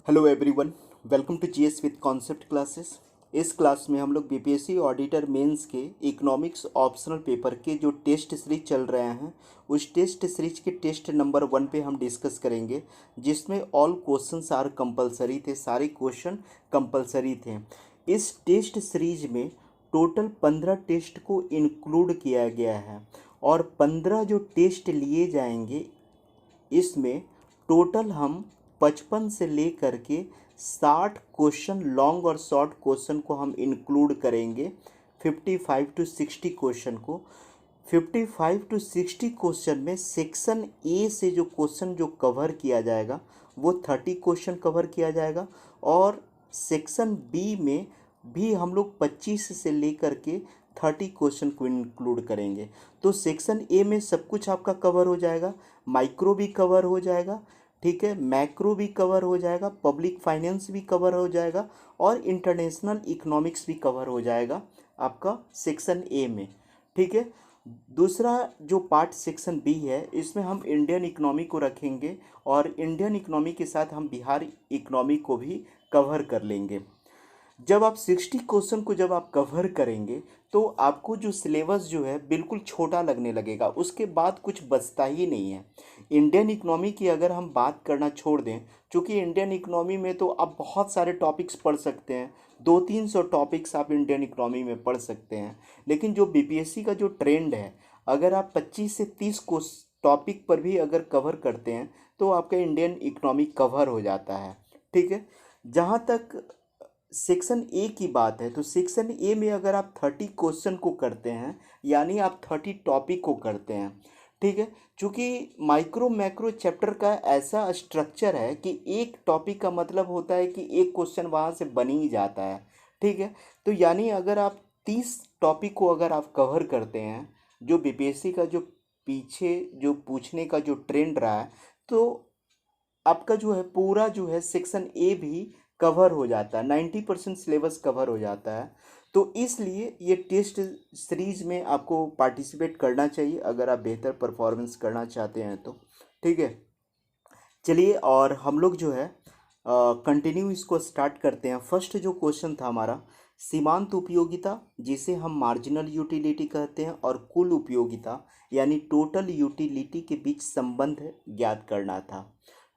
Hello everyone, welcome to GS with concept classes. इस class में हम लोग बीपीएससी ऑडिटर मेंस के इकोनॉमिक्स ऑप्शनल पेपर के जो टेस्ट सीरीज चल रहे हैं उस टेस्ट सीरीज के टेस्ट नंबर 1 पे हम डिस्कस करेंगे, जिसमें ऑल क्वेश्चंस आर कंपलसरी थे। सारे क्वेश्चन कंपलसरी थे। इस टेस्ट सीरीज में टोटल 15 टेस्ट को इंक्लूड किया गया है और 15 जो टेस्ट लिए जाएंगे इसमें टोटल हम 55 से लेकर के 60 क्वेश्चन लॉन्ग और शॉर्ट क्वेश्चन को हम इंक्लूड करेंगे। 55 to 60 क्वेश्चन को 55 to 60 क्वेश्चन में सेक्शन ए से जो क्वेश्चन जो कवर किया जाएगा वो 30 क्वेश्चन कवर किया जाएगा और सेक्शन बी में भी हम लोग 25 से लेकर के 30 क्वेश्चन को इंक्लूड करेंगे। तो सेक्शन ए में सब कुछ आपका कवर हो जाएगा, माइक्रो भी कवर हो जाएगा, ठीक है, मैक्रो भी कवर हो जाएगा, पब्लिक फाइनेंस भी कवर हो जाएगा और इंटरनेशनल इकोनॉमिक्स भी कवर हो जाएगा आपका सेक्शन ए में, ठीक है। दूसरा जो पार्ट सेक्शन बी है इसमें हम इंडियन इकोनॉमी को रखेंगे और इंडियन इकोनॉमी के साथ हम बिहार इकोनॉमी को भी कवर कर लेंगे। जब आप 60 क्वेश्चन को जब आप कवर करेंगे तो आपको जो सिलेबस जो है बिल्कुल छोटा लगने लगेगा, उसके बाद कुछ बचता ही नहीं है। इंडियन इकोनॉमी की अगर हम बात करना छोड़ दें, क्योंकि इंडियन इकोनॉमी में तो आप बहुत सारे टॉपिक्स पढ़ सकते हैं, 200-300 टॉपिक्स आप इंडियन इकोनॉमी में पढ़ सकते हैं। लेकिन जो बीपीएससी का जो ट्रेंड है, अगर आप 25 से 30 को टॉपिक पर भी अगर कवर करते हैं तो आपका इंडियन इकोनॉमी कवर हो जाता है, ठीक है। जहाँ तक सेक्शन ए की बात है तो सेक्शन ए में अगर आप 30 क्वेश्चन को करते हैं यानी आप 30 टॉपिक को करते हैं, ठीक है। चूँकि माइक्रो मैक्रो चैप्टर का ऐसा स्ट्रक्चर है कि एक टॉपिक का मतलब होता है कि एक क्वेश्चन वहाँ से बन ही जाता है, ठीक है। तो यानी अगर आप 30 टॉपिक को अगर आप कवर करते हैं, जो बीपीएससी का जो पीछे जो पूछने का जो ट्रेंड रहा है, तो आपका जो है पूरा जो है सेक्शन ए भी कवर हो जाता है, 90% सिलेबस कवर हो जाता है। तो इसलिए ये टेस्ट सीरीज में आपको पार्टिसिपेट करना चाहिए अगर आप बेहतर परफॉर्मेंस करना चाहते हैं तो, ठीक है। चलिए और हम लोग जो है कंटिन्यू इसको स्टार्ट करते हैं। फर्स्ट जो क्वेश्चन था हमारा, सीमांत उपयोगिता जिसे हम मार्जिनल यूटिलिटी कहते हैं और कुल उपयोगिता यानी टोटल यूटिलिटी के बीच संबंध ज्ञात करना था,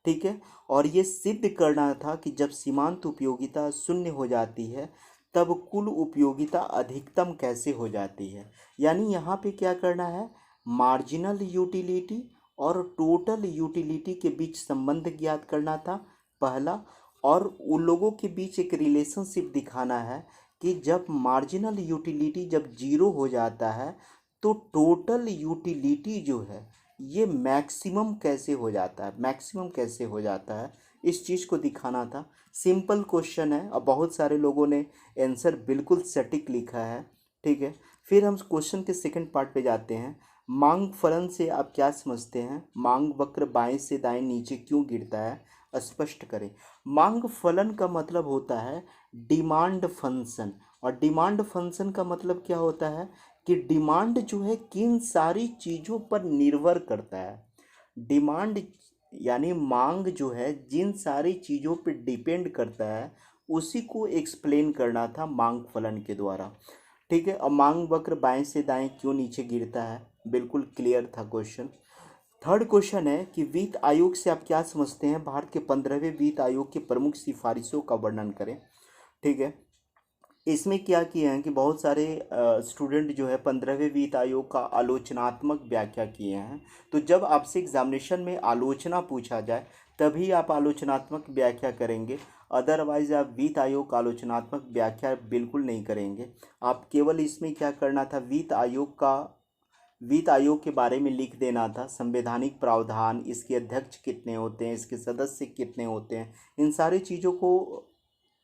ठीक है। और ये सिद्ध करना था कि जब सीमांत उपयोगिता शून्य हो जाती है तब कुल उपयोगिता अधिकतम कैसे हो जाती है। यानी यहाँ पे क्या करना है, मार्जिनल यूटिलिटी और टोटल यूटिलिटी के बीच संबंध ज्ञात करना था पहला, और उन लोगों के बीच एक रिलेशनशिप दिखाना है कि जब मार्जिनल यूटिलिटी जब जीरो हो जाता है तो टोटल यूटिलिटी जो है ये मैक्सिमम कैसे हो जाता है, मैक्सिमम कैसे हो जाता है, इस चीज़ को दिखाना था। सिंपल क्वेश्चन है और बहुत सारे लोगों ने आंसर बिल्कुल सटीक लिखा है, ठीक है। फिर हम क्वेश्चन के सेकंड पार्ट पे जाते हैं। मांग फलन से आप क्या समझते हैं, मांग वक्र बाएं से दाएं नीचे क्यों गिरता है, स्पष्ट करें। मांग फलन का मतलब होता है डिमांड फंक्शन, और डिमांड फंक्शन का मतलब क्या होता है कि डिमांड जो है किन सारी चीज़ों पर निर्भर करता है। डिमांड यानी मांग जो है जिन सारी चीज़ों पर डिपेंड करता है उसी को एक्सप्लेन करना था मांग फलन के द्वारा, ठीक है। और मांग वक्र बाएं से दाएं क्यों नीचे गिरता है, बिल्कुल क्लियर था क्वेश्चन। थर्ड क्वेश्चन है कि वित्त आयोग से आप क्या समझते हैं, भारत के 15वें वित्त आयोग की प्रमुख सिफारिशों का वर्णन करें, ठीक है। इसमें क्या किए हैं कि बहुत सारे स्टूडेंट जो है 15वें वित्त आयोग का आलोचनात्मक व्याख्या किए हैं। तो जब आपसे एग्जामिनेशन में आलोचना पूछा जाए तभी आप आलोचनात्मक व्याख्या करेंगे, अदरवाइज आप वित्त आयोग का आलोचनात्मक व्याख्या बिल्कुल नहीं करेंगे। आप केवल इसमें क्या करना था, वित्त आयोग के बारे में लिख देना था, संवैधानिक प्रावधान, इसके अध्यक्ष कितने होते हैं, इसके सदस्य कितने होते हैं, इन सारी चीज़ों को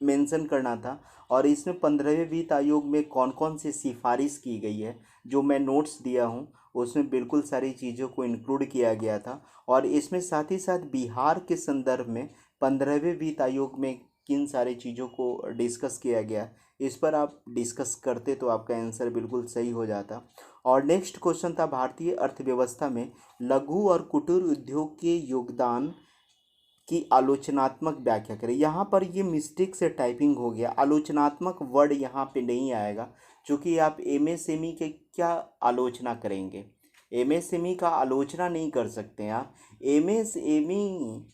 मेंशन करना था। और इसमें 15वें वित्त आयोग में कौन कौन सी सिफारिश की गई है जो मैं नोट्स दिया हूँ उसमें बिल्कुल सारी चीज़ों को इंक्लूड किया गया था। और इसमें साथ ही साथ बिहार के संदर्भ में 15वें वित्त आयोग में किन सारी चीज़ों को डिस्कस किया गया, इस पर आप डिस्कस करते तो आपका आंसर बिल्कुल सही हो जाता। और नेक्स्ट क्वेश्चन था, भारतीय अर्थव्यवस्था में लघु और कुटीर उद्योग के योगदान की आलोचनात्मक व्याख्या करें। यहाँ पर ये मिस्टेक से टाइपिंग हो गया, आलोचनात्मक वर्ड यहाँ पे नहीं आएगा, क्योंकि आप एमएसएमई के क्या आलोचना करेंगे, एमएसएमई का आलोचना नहीं कर सकते हैं आप। एमएसएमई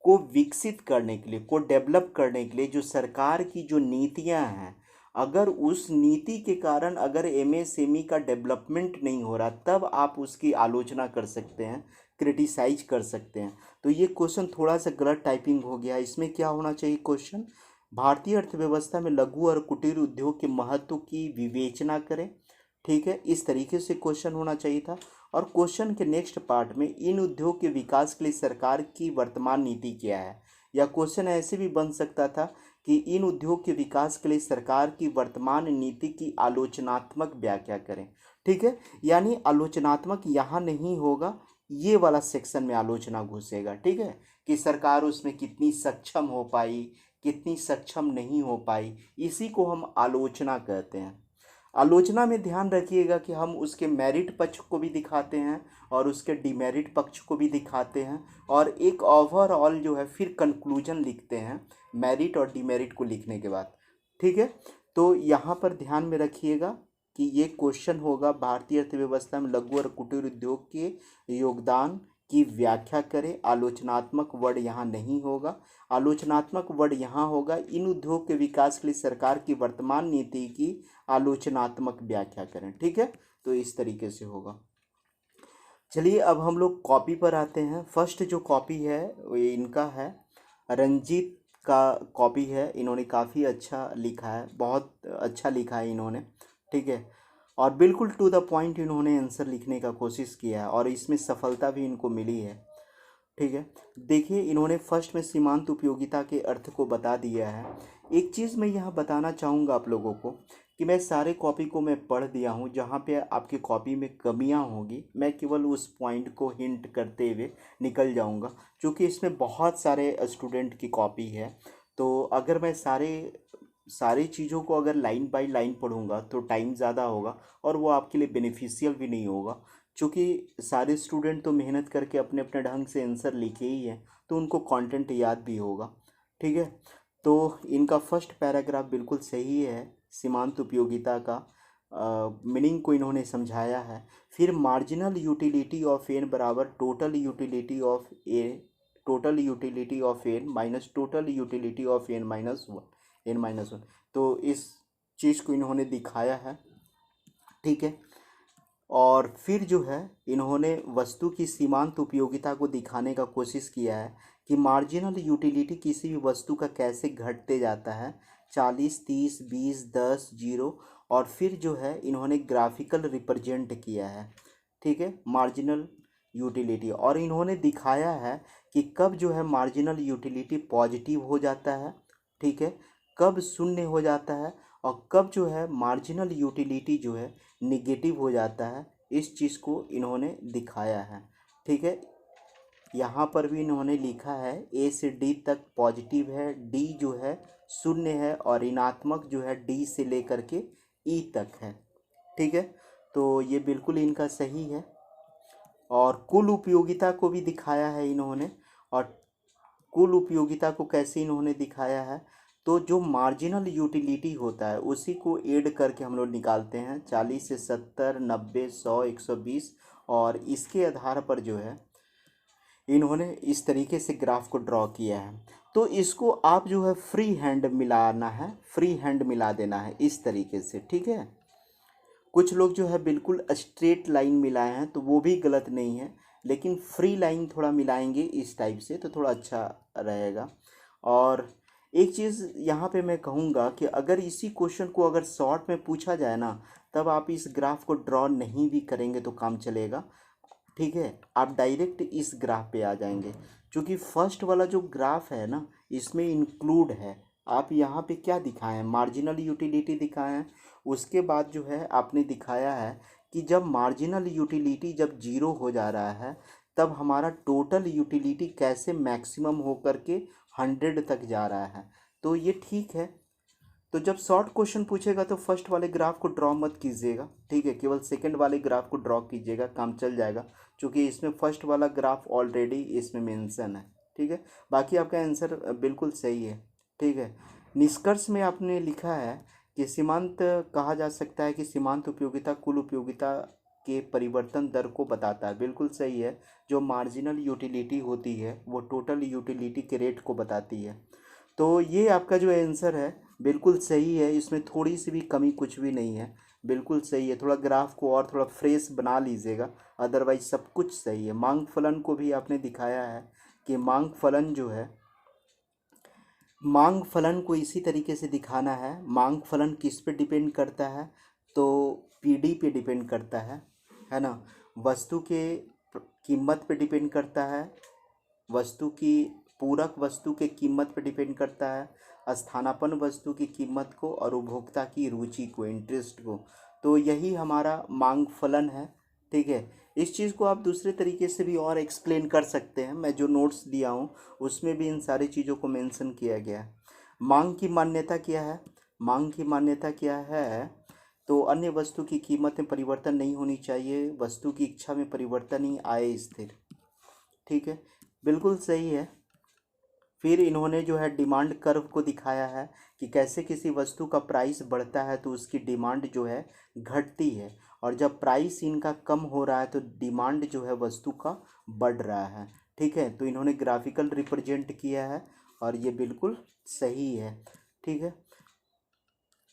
को विकसित करने के लिए, को डेवलप करने के लिए जो सरकार की जो नीतियां हैं, अगर उस नीति के कारण अगर एमएसएमई का डेवलपमेंट नहीं हो रहा, तब आप उसकी आलोचना कर सकते हैं, क्रिटिसाइज कर सकते हैं। तो ये क्वेश्चन थोड़ा सा गलत टाइपिंग हो गया। इसमें क्या होना चाहिए क्वेश्चन, भारतीय अर्थव्यवस्था में लघु और कुटीर उद्योग के महत्व की विवेचना करें। ठीक है, इस तरीके से क्वेश्चन होना चाहिए था। और क्वेश्चन के नेक्स्ट पार्ट में इन उद्योग के विकास के लिए सरकार की वर्तमान नीति क्या है, या क्वेश्चन ऐसे भी बन सकता था कि इन उद्योग के विकास के लिए सरकार की वर्तमान नीति की आलोचनात्मक व्याख्या करें। ठीक है, यानी आलोचनात्मक यहाँ नहीं होगा, ये वाला सेक्शन में आलोचना घुसेगा। ठीक है, कि सरकार उसमें कितनी सक्षम हो पाई, कितनी सक्षम नहीं हो पाई, इसी को हम आलोचना कहते हैं। आलोचना में ध्यान रखिएगा कि हम उसके मेरिट पक्ष को भी दिखाते हैं और उसके डिमेरिट पक्ष को भी दिखाते हैं, और एक ओवरऑल जो है फिर कंक्लूजन लिखते हैं मेरिट और डिमेरिट को लिखने के बाद। ठीक है, तो यहाँ पर ध्यान में रखिएगा कि ये क्वेश्चन होगा, भारतीय अर्थव्यवस्था में लघु और कुटीर उद्योग के योगदान की व्याख्या करें। आलोचनात्मक वर्ड यहाँ नहीं होगा, आलोचनात्मक वर्ड यहाँ होगा, इन उद्योग के विकास के लिए सरकार की वर्तमान नीति की आलोचनात्मक व्याख्या करें। ठीक है, तो इस तरीके से होगा। चलिए अब हम लोग कॉपी पर आते हैं। फर्स्ट जो कॉपी है वो इनका है, रंजीत का कॉपी है। इन्होंने काफ़ी अच्छा लिखा है, बहुत अच्छा लिखा है इन्होंने। ठीक है, और बिल्कुल टू द पॉइंट इन्होंने आंसर लिखने का कोशिश किया है, और इसमें सफलता भी इनको मिली है। ठीक है, देखिए इन्होंने फर्स्ट में सीमांत उपयोगिता के अर्थ को बता दिया है। एक चीज़ मैं यहाँ बताना चाहूँगा आप लोगों को कि मैं सारे कॉपी को मैं पढ़ दिया हूँ, जहाँ पे आपकी कॉपी में कमियाँ होंगी मैं केवल उस पॉइंट को हिंट करते हुए निकल जाऊँगा, क्योंकि इसमें बहुत सारे स्टूडेंट की कॉपी है। तो अगर मैं सारी चीज़ों को अगर लाइन बाय लाइन पढ़ूंगा तो टाइम ज़्यादा होगा, और वो आपके लिए बेनिफिशियल भी नहीं होगा, क्योंकि सारे स्टूडेंट तो मेहनत करके अपने अपने ढंग से आंसर लिखे ही हैं, तो उनको कंटेंट याद भी होगा। ठीक है, तो इनका फर्स्ट पैराग्राफ बिल्कुल सही है, सीमांत उपयोगिता का मीनिंग को इन्होंने समझाया है। फिर मार्जिनल यूटिलिटी ऑफ एन बराबर total utility of n minus total utility of n minus one, तो इस चीज़ को इन्होंने दिखाया है। ठीक है, और फिर जो है इन्होंने वस्तु की सीमांत उपयोगिता को दिखाने का कोशिश किया है कि मार्जिनल यूटिलिटी किसी भी वस्तु का कैसे घटते जाता है, 40, 30, 20, 10, 0, और फिर जो है इन्होंने ग्राफिकल रिप्रेजेंट किया है। ठीक है, मार्जिनल यूटिलिटी, और इन्होंने दिखाया है कि कब जो है मार्जिनल यूटिलिटी पॉजिटिव हो जाता है, ठीक है, कब शून्य हो जाता है, और कब जो है मार्जिनल यूटिलिटी जो है निगेटिव हो जाता है। इस चीज़ को इन्होंने दिखाया है। ठीक है, यहाँ पर भी इन्होंने लिखा है ए से डी तक पॉजिटिव है, डी जो है शून्य है, और ऋणात्मक जो है डी से लेकर के ई तक है। ठीक है, तो ये बिल्कुल इनका सही है। और कुल उपयोगिता को भी दिखाया है इन्होंने, और कुल उपयोगिता को कैसे इन्होंने दिखाया है, तो जो मार्जिनल यूटिलिटी होता है उसी को ऐड करके हम लोग निकालते हैं, 40 से 70, 90, 100, 120, और इसके आधार पर जो है इन्होंने इस तरीके से ग्राफ को ड्रॉ किया है। तो इसको आप जो है फ्री हैंड मिलाना है, फ्री हैंड मिला देना है इस तरीके से। ठीक है, कुछ लोग जो है बिल्कुल स्ट्रेट लाइन मिलाए हैं, तो वो भी गलत नहीं है, लेकिन फ्री लाइन थोड़ा मिलाएंगे इस टाइप से तो थोड़ा अच्छा रहेगा। और एक चीज़ यहाँ पे मैं कहूँगा कि अगर इसी क्वेश्चन को अगर शॉर्ट में पूछा जाए ना, तब आप इस ग्राफ को ड्रॉ नहीं भी करेंगे तो काम चलेगा। ठीक है, आप डायरेक्ट इस ग्राफ पे आ जाएंगे, क्योंकि फर्स्ट वाला जो ग्राफ है ना इसमें इंक्लूड है। आप यहाँ पे क्या दिखाए हैं, मार्जिनल यूटिलिटी दिखाए हैं, उसके बाद जो है आपने दिखाया है कि जब मार्जिनल यूटिलिटी जब जीरो हो जा रहा है तब हमारा टोटल यूटिलिटी कैसे मैक्सिमम हो करके 100 तक जा रहा है। तो ये ठीक है, तो जब शॉर्ट क्वेश्चन पूछेगा तो फर्स्ट वाले ग्राफ को ड्रॉ मत कीजिएगा। ठीक है, केवल सेकंड वाले ग्राफ को ड्रॉ कीजिएगा, काम चल जाएगा, क्योंकि इसमें फर्स्ट वाला ग्राफ ऑलरेडी इसमें मेंशन है। ठीक है, बाकी आपका आंसर बिल्कुल सही है। ठीक है, निष्कर्ष में आपने लिखा है कि सीमांत कहा जा सकता है कि सीमांत उपयोगिता कुल उपयोगिता के परिवर्तन दर को बताता है। बिल्कुल सही है। जो मार्जिनल यूटिलिटी होती है वो टोटल यूटिलिटी के रेट को बताती है। तो ये आपका जो आंसर है बिल्कुल सही है, इसमें थोड़ी सी भी कमी कुछ भी नहीं है, बिल्कुल सही है। थोड़ा ग्राफ को और थोड़ा फ्रेश बना लीजिएगा, अदरवाइज सब कुछ सही है। मांग फलन को भी आपने दिखाया है कि मांग फलन जो है, मांग फलन को इसी तरीके से दिखाना है। मांग फलन किस पे डिपेंड करता है, तो पीडी पे डिपेंड करता है ना। वस्तु के कीमत पे डिपेंड करता है, वस्तु की पूरक वस्तु के कीमत पर डिपेंड करता है, स्थानापन्न वस्तु की कीमत को, और उपभोक्ता की रुचि को, इंटरेस्ट को। तो यही हमारा मांग फलन है। ठीक है, इस चीज़ को आप दूसरे तरीके से भी और एक्सप्लेन कर सकते हैं। मैं जो नोट्स दिया हूँ उसमें भी इन सारी चीज़ों को मेंशन किया गया है। मांग की मान्यता क्या है, मांग की मान्यता क्या है, तो अन्य वस्तु की कीमत में परिवर्तन नहीं होनी चाहिए, वस्तु की इच्छा में परिवर्तन ही आए स्थिर। ठीक है, बिल्कुल सही है। फिर इन्होंने जो है डिमांड कर्व को दिखाया है कि कैसे किसी वस्तु का प्राइस बढ़ता है तो उसकी डिमांड जो है घटती है, और जब प्राइस इनका कम हो रहा है तो डिमांड जो है वस्तु का बढ़ रहा है। ठीक है, तो इन्होंने ग्राफिकल रिप्रेजेंट किया है और ये बिल्कुल सही है। ठीक है,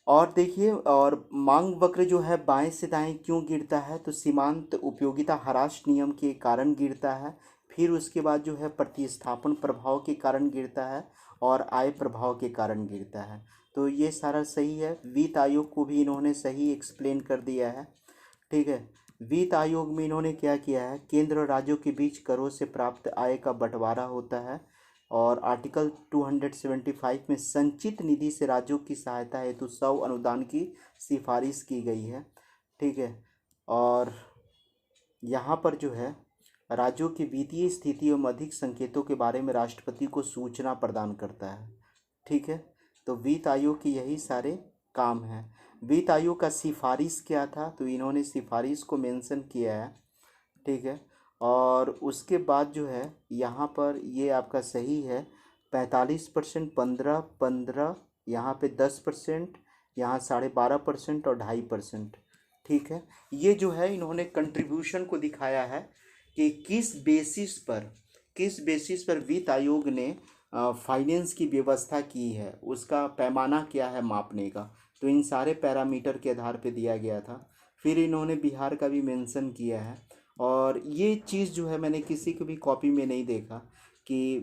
और देखिए, और मांग वक्र जो है बाएं से दाएं क्यों गिरता है, तो सीमांत उपयोगिता ह्रास नियम के कारण गिरता है। फिर उसके बाद जो है प्रतिस्थापन प्रभाव के कारण गिरता है, और आय प्रभाव के कारण गिरता है। तो ये सारा सही है। वित्त आयोग को भी इन्होंने सही एक्सप्लेन कर दिया है। ठीक है, वित्त आयोग में इन्होंने क्या किया है, केंद्र और राज्यों के बीच करों से प्राप्त आय का बंटवारा होता है, और आर्टिकल 275 में संचित निधि से राज्यों की सहायता हेतु 100 अनुदान की सिफारिश की गई है। ठीक है, और यहाँ पर जो है राज्यों की वित्तीय स्थिति एवं अधिक संकेतों के बारे में राष्ट्रपति को सूचना प्रदान करता है। ठीक है, तो वित्त आयोग के यही सारे काम हैं। वित्त आयोग का सिफारिश क्या था, तो इन्होंने सिफारिश को मेंशन किया है। ठीक है, और उसके बाद जो है यहाँ पर ये आपका सही है, 45%, 15%, यहाँ पे 10%, यहाँ 12.5% और 2.5%। ठीक है, ये जो है इन्होंने कंट्रीब्यूशन को दिखाया है कि किस बेसिस पर वित्त आयोग ने फाइनेंस की व्यवस्था की है, उसका पैमाना क्या है मापने का। तो इन सारे पैरामीटर के आधार पे दिया गया था। फिर इन्होंने बिहार का भी मेंशन किया है, और ये चीज़ जो है मैंने किसी की भी कॉपी में नहीं देखा कि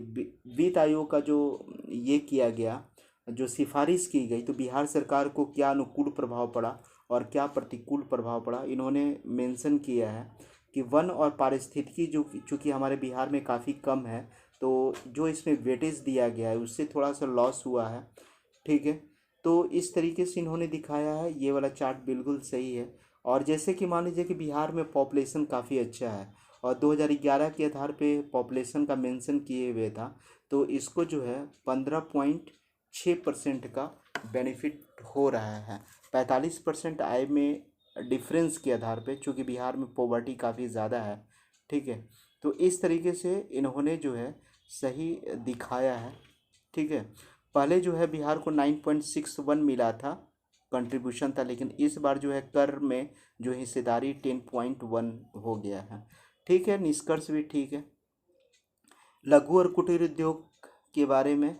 वित्त आयोग का जो ये किया गया, जो सिफारिश की गई, तो बिहार सरकार को क्या अनुकूल प्रभाव पड़ा और क्या प्रतिकूल प्रभाव पड़ा। इन्होंने मेंशन किया है कि वन और पारिस्थितिकी जो चूँकि हमारे बिहार में काफ़ी कम है, तो जो इसमें वेटेज दिया गया है उससे थोड़ा सा लॉस हुआ है। ठीक है, तो इस तरीके से इन्होंने दिखाया है। ये वाला चार्ट बिल्कुल सही है। और जैसे कि मान लीजिए कि बिहार में पॉपुलेशन काफ़ी अच्छा है, और 2011 के आधार पे पॉपुलेशन का मेंशन किए हुए था, तो इसको जो है 15.6% का बेनिफिट हो रहा है। 45% आय में डिफरेंस के आधार पे, चूँकि बिहार में पॉवर्टी काफ़ी ज़्यादा है। ठीक है, तो इस तरीके से इन्होंने जो है सही दिखाया है। ठीक है, पहले जो है बिहार को 9.61 मिला था, कंट्रीब्यूशन था, लेकिन इस बार जो है कर में जो हिस्सेदारी 10.1 हो गया है। ठीक है, निष्कर्ष भी ठीक है। लघु और कुटीर उद्योग के बारे में,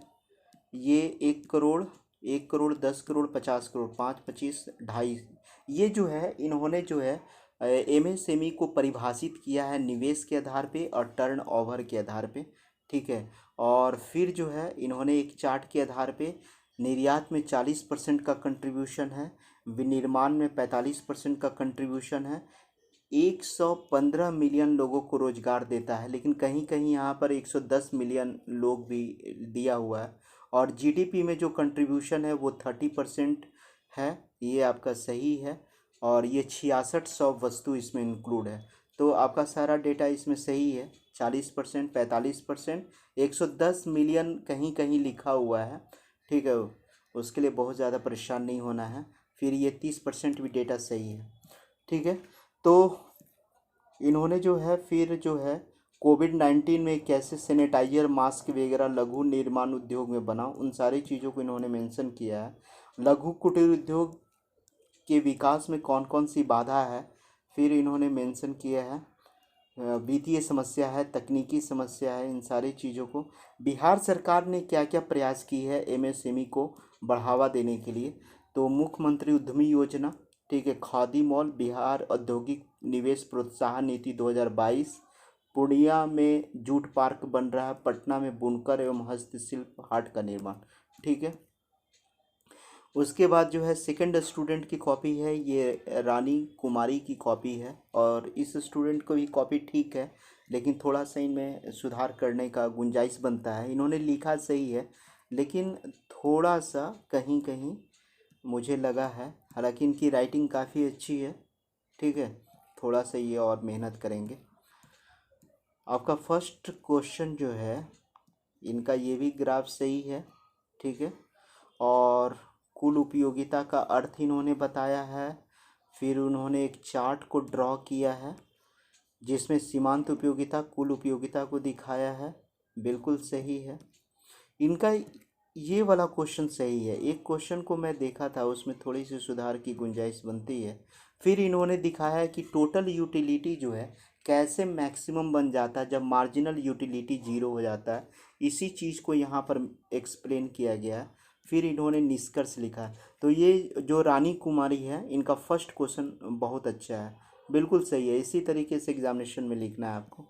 ये 1 करोड़, 1 करोड़, 10 करोड़, 50 करोड़, 5, 25, 2.5, ये जो है इन्होंने जो है एमएसएमई को परिभाषित किया है निवेश के आधार पे और टर्न ओवर के आधार पे। ठीक है, और फिर जो है इन्होंने एक चार्ट के आधार पे निर्यात में 40% का कंट्रीब्यूशन है, विनिर्माण में 45% का कंट्रीब्यूशन है, 115 मिलियन लोगों को रोजगार देता है, लेकिन कहीं कहीं यहाँ पर 110 मिलियन लोग भी दिया हुआ है। और जीडीपी में जो कंट्रीब्यूशन है वो 30% है, ये आपका सही है। और ये 6600 वस्तु इसमें इंक्लूड है। तो आपका सारा डेटा इसमें सही है। 40%, 45%, 110 मिलियन कहीं कहीं लिखा हुआ है। ठीक है, उसके लिए बहुत ज़्यादा परेशान नहीं होना है। फिर ये 30% भी डेटा सही है। ठीक है, तो इन्होंने जो है फिर जो है कोविड-19 में कैसे सैनिटाइजर, मास्क वगैरह लघु निर्माण उद्योग में बना, उन सारी चीज़ों को इन्होंने मेंशन किया है। लघु कुटीर उद्योग के विकास में कौन कौन सी बाधा है, फिर इन्होंने मेंशन किया है। वित्तीय समस्या है, तकनीकी समस्या है, इन सारी चीज़ों को बिहार सरकार ने क्या क्या प्रयास की है एमएसएमई को बढ़ावा देने के लिए। तो मुख्यमंत्री उद्यमी योजना, ठीक है, खादी मॉल, बिहार औद्योगिक निवेश प्रोत्साहन नीति 2022, पूर्णिया में जूट पार्क बन रहा है, पटना में बुनकर एवं हस्तशिल्प हाट का निर्माण, ठीक है। उसके बाद जो है सेकंड स्टूडेंट की कॉपी है, ये रानी कुमारी की कॉपी है, और इस स्टूडेंट को भी कॉपी ठीक है, लेकिन थोड़ा सा इनमें सुधार करने का गुंजाइश बनता है। इन्होंने लिखा सही है, लेकिन थोड़ा सा कहीं कहीं मुझे लगा है, हालांकि इनकी राइटिंग काफ़ी अच्छी है, ठीक है, थोड़ा सा ये और मेहनत करेंगे। आपका फर्स्ट क्वेश्चन जो है इनका, ये भी ग्राफ सही है, ठीक है, और कुल उपयोगिता का अर्थ इन्होंने बताया है। फिर उन्होंने एक चार्ट को ड्रॉ किया है जिसमें सीमांत उपयोगिता कुल उपयोगिता को दिखाया है, बिल्कुल सही है। इनका ये वाला क्वेश्चन सही है, एक क्वेश्चन को मैं देखा था उसमें थोड़ी सी सुधार की गुंजाइश बनती है। फिर इन्होंने दिखाया है कि टोटल यूटिलिटी जो है कैसे मैक्सिमम बन जाता है जब मार्जिनल यूटिलिटी जीरो हो जाता है, इसी चीज़ को यहाँ पर एक्सप्लेन किया गया है। फिर इन्होंने निष्कर्ष लिखा है। तो ये जो रानी कुमारी है इनका फर्स्ट क्वेश्चन बहुत अच्छा है, बिल्कुल सही है, इसी तरीके से एग्जामिनेशन में लिखना है आपको।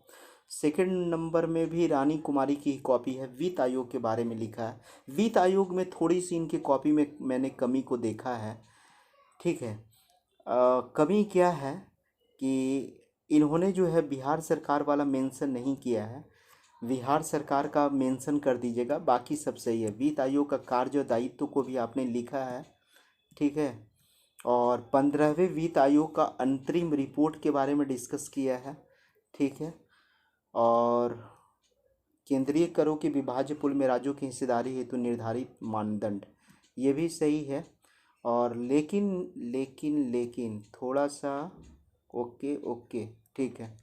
सेकंड नंबर में भी रानी कुमारी की ही कॉपी है, वित्त आयोग के बारे में लिखा है। वित्त आयोग में थोड़ी सी इनकी कॉपी में मैंने कमी को देखा है, ठीक है। कमी क्या है कि इन्होंने जो है बिहार सरकार वाला मेंशन नहीं किया है, बिहार सरकार का मेंशन कर दीजिएगा, बाकी सब सही है। वित्त आयोग का कार्य और दायित्व को भी आपने लिखा है, ठीक है, और 15वें वित्त आयोग का अंतरिम रिपोर्ट के बारे में डिस्कस किया है, ठीक है, और केंद्रीय करों के विभाज्य पूल में राज्यों की हिस्सेदारी हेतु निर्धारित मानदंड, ये भी सही है। और लेकिन लेकिन लेकिन थोड़ा सा, ओके ओके, ठीक है,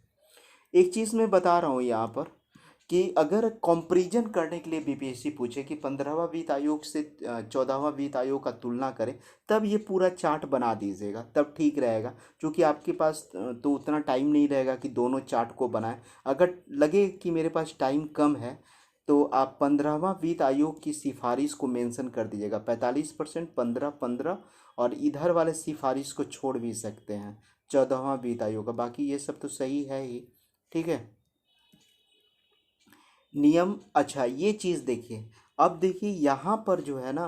एक चीज़ मैं बता रहा हूँ यहाँ पर कि अगर कंपैरिजन करने के लिए बीपीएससी पूछे कि 15वां वित्त आयोग से 14वां वित्त आयोग का तुलना करें, तब ये पूरा चार्ट बना दीजिएगा, तब ठीक रहेगा, क्योंकि आपके पास तो उतना टाइम नहीं रहेगा कि दोनों चार्ट को बनाएं। अगर लगे कि मेरे पास टाइम कम है तो आप 15वां वित्त आयोग की सिफारिश को मेंशन कर दीजिएगा, 45%, 15-15, और इधर वाले सिफारिश को छोड़ भी सकते हैं 14वां वित्त आयोग का, बाकी ये सब तो सही है ही, ठीक है। नियम, अच्छा ये चीज़ देखिए, अब देखिए यहाँ पर जो है ना,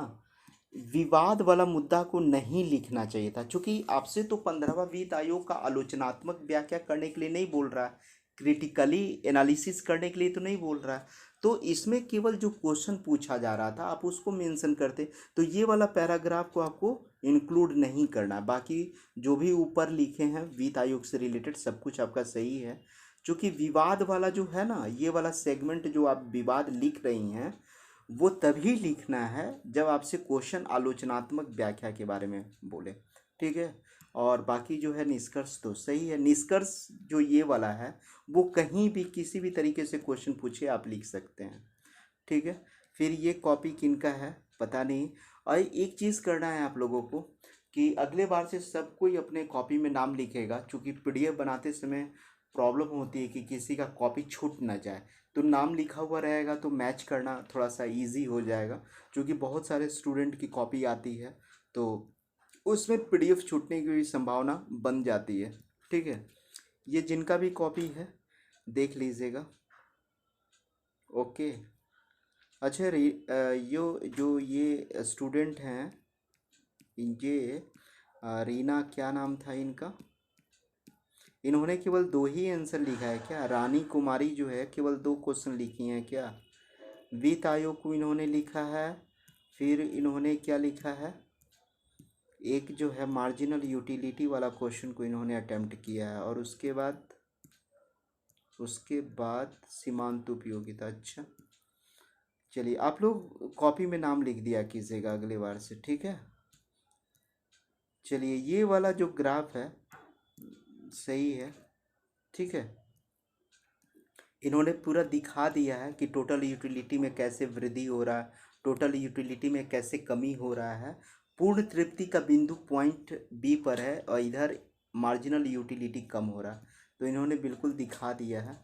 विवाद वाला मुद्दा को नहीं लिखना चाहिए था, क्योंकि आपसे तो 15वां वित्त आयोग का आलोचनात्मक व्याख्या करने के लिए नहीं बोल रहा है, क्रिटिकली एनालिसिस करने के लिए तो नहीं बोल रहा है। तो इसमें केवल जो क्वेश्चन पूछा जा रहा था आप उसको मेंशन करते, तो ये वाला पैराग्राफ को आपको इंक्लूड नहीं करना, बाकी जो भी ऊपर लिखे हैं वित्त आयोग से रिलेटेड सब कुछ आपका सही है। क्योंकि विवाद वाला जो है ना, ये वाला सेगमेंट जो आप विवाद लिख रही हैं वो तभी लिखना है जब आपसे क्वेश्चन आलोचनात्मक व्याख्या के बारे में बोले, ठीक है। और बाकी जो है निष्कर्ष तो सही है, निष्कर्ष जो ये वाला है वो कहीं भी किसी भी तरीके से क्वेश्चन पूछे आप लिख सकते हैं, ठीक है। फिर ये कॉपी किनका है पता नहीं। और एक चीज़ करना है आप लोगों को कि अगले बार से सब कोई अपने कॉपी में नाम लिखेगा, क्योंकि पीडीएफ बनाते समय प्रॉब्लम होती है कि किसी का कॉपी छूट ना जाए, तो नाम लिखा हुआ रहेगा तो मैच करना थोड़ा सा इजी हो जाएगा, क्योंकि बहुत सारे स्टूडेंट की कॉपी आती है तो उसमें पीडीएफ छूटने की भी संभावना बन जाती है, ठीक है। ये जिनका भी कॉपी है देख लीजिएगा, ओके। अच्छा जो ये स्टूडेंट हैं, ये रीना, क्या नाम था इनका, इन्होंने केवल दो ही आंसर लिखा है क्या? रानी कुमारी जो है केवल दो क्वेश्चन लिखी हैं क्या? वित्त आयोग को इन्होंने लिखा है, फिर इन्होंने क्या लिखा है, एक जो है मार्जिनल यूटिलिटी वाला क्वेश्चन को इन्होंने अटेम्प्ट किया है, और उसके बाद सीमांत उपयोगिता। अच्छा चलिए, आप लोग कॉपी में नाम लिख दिया कीजिएगा अगले बार से, ठीक है। चलिए, ये वाला जो ग्राफ है सही है, ठीक है, इन्होंने पूरा दिखा दिया है कि टोटल यूटिलिटी में कैसे वृद्धि हो रहा है, टोटल यूटिलिटी में कैसे कमी हो रहा है। पूर्ण तृप्ति का बिंदु पॉइंट बी पर है और इधर मार्जिनल यूटिलिटी कम हो रहा है। तो इन्होंने बिल्कुल दिखा दिया है।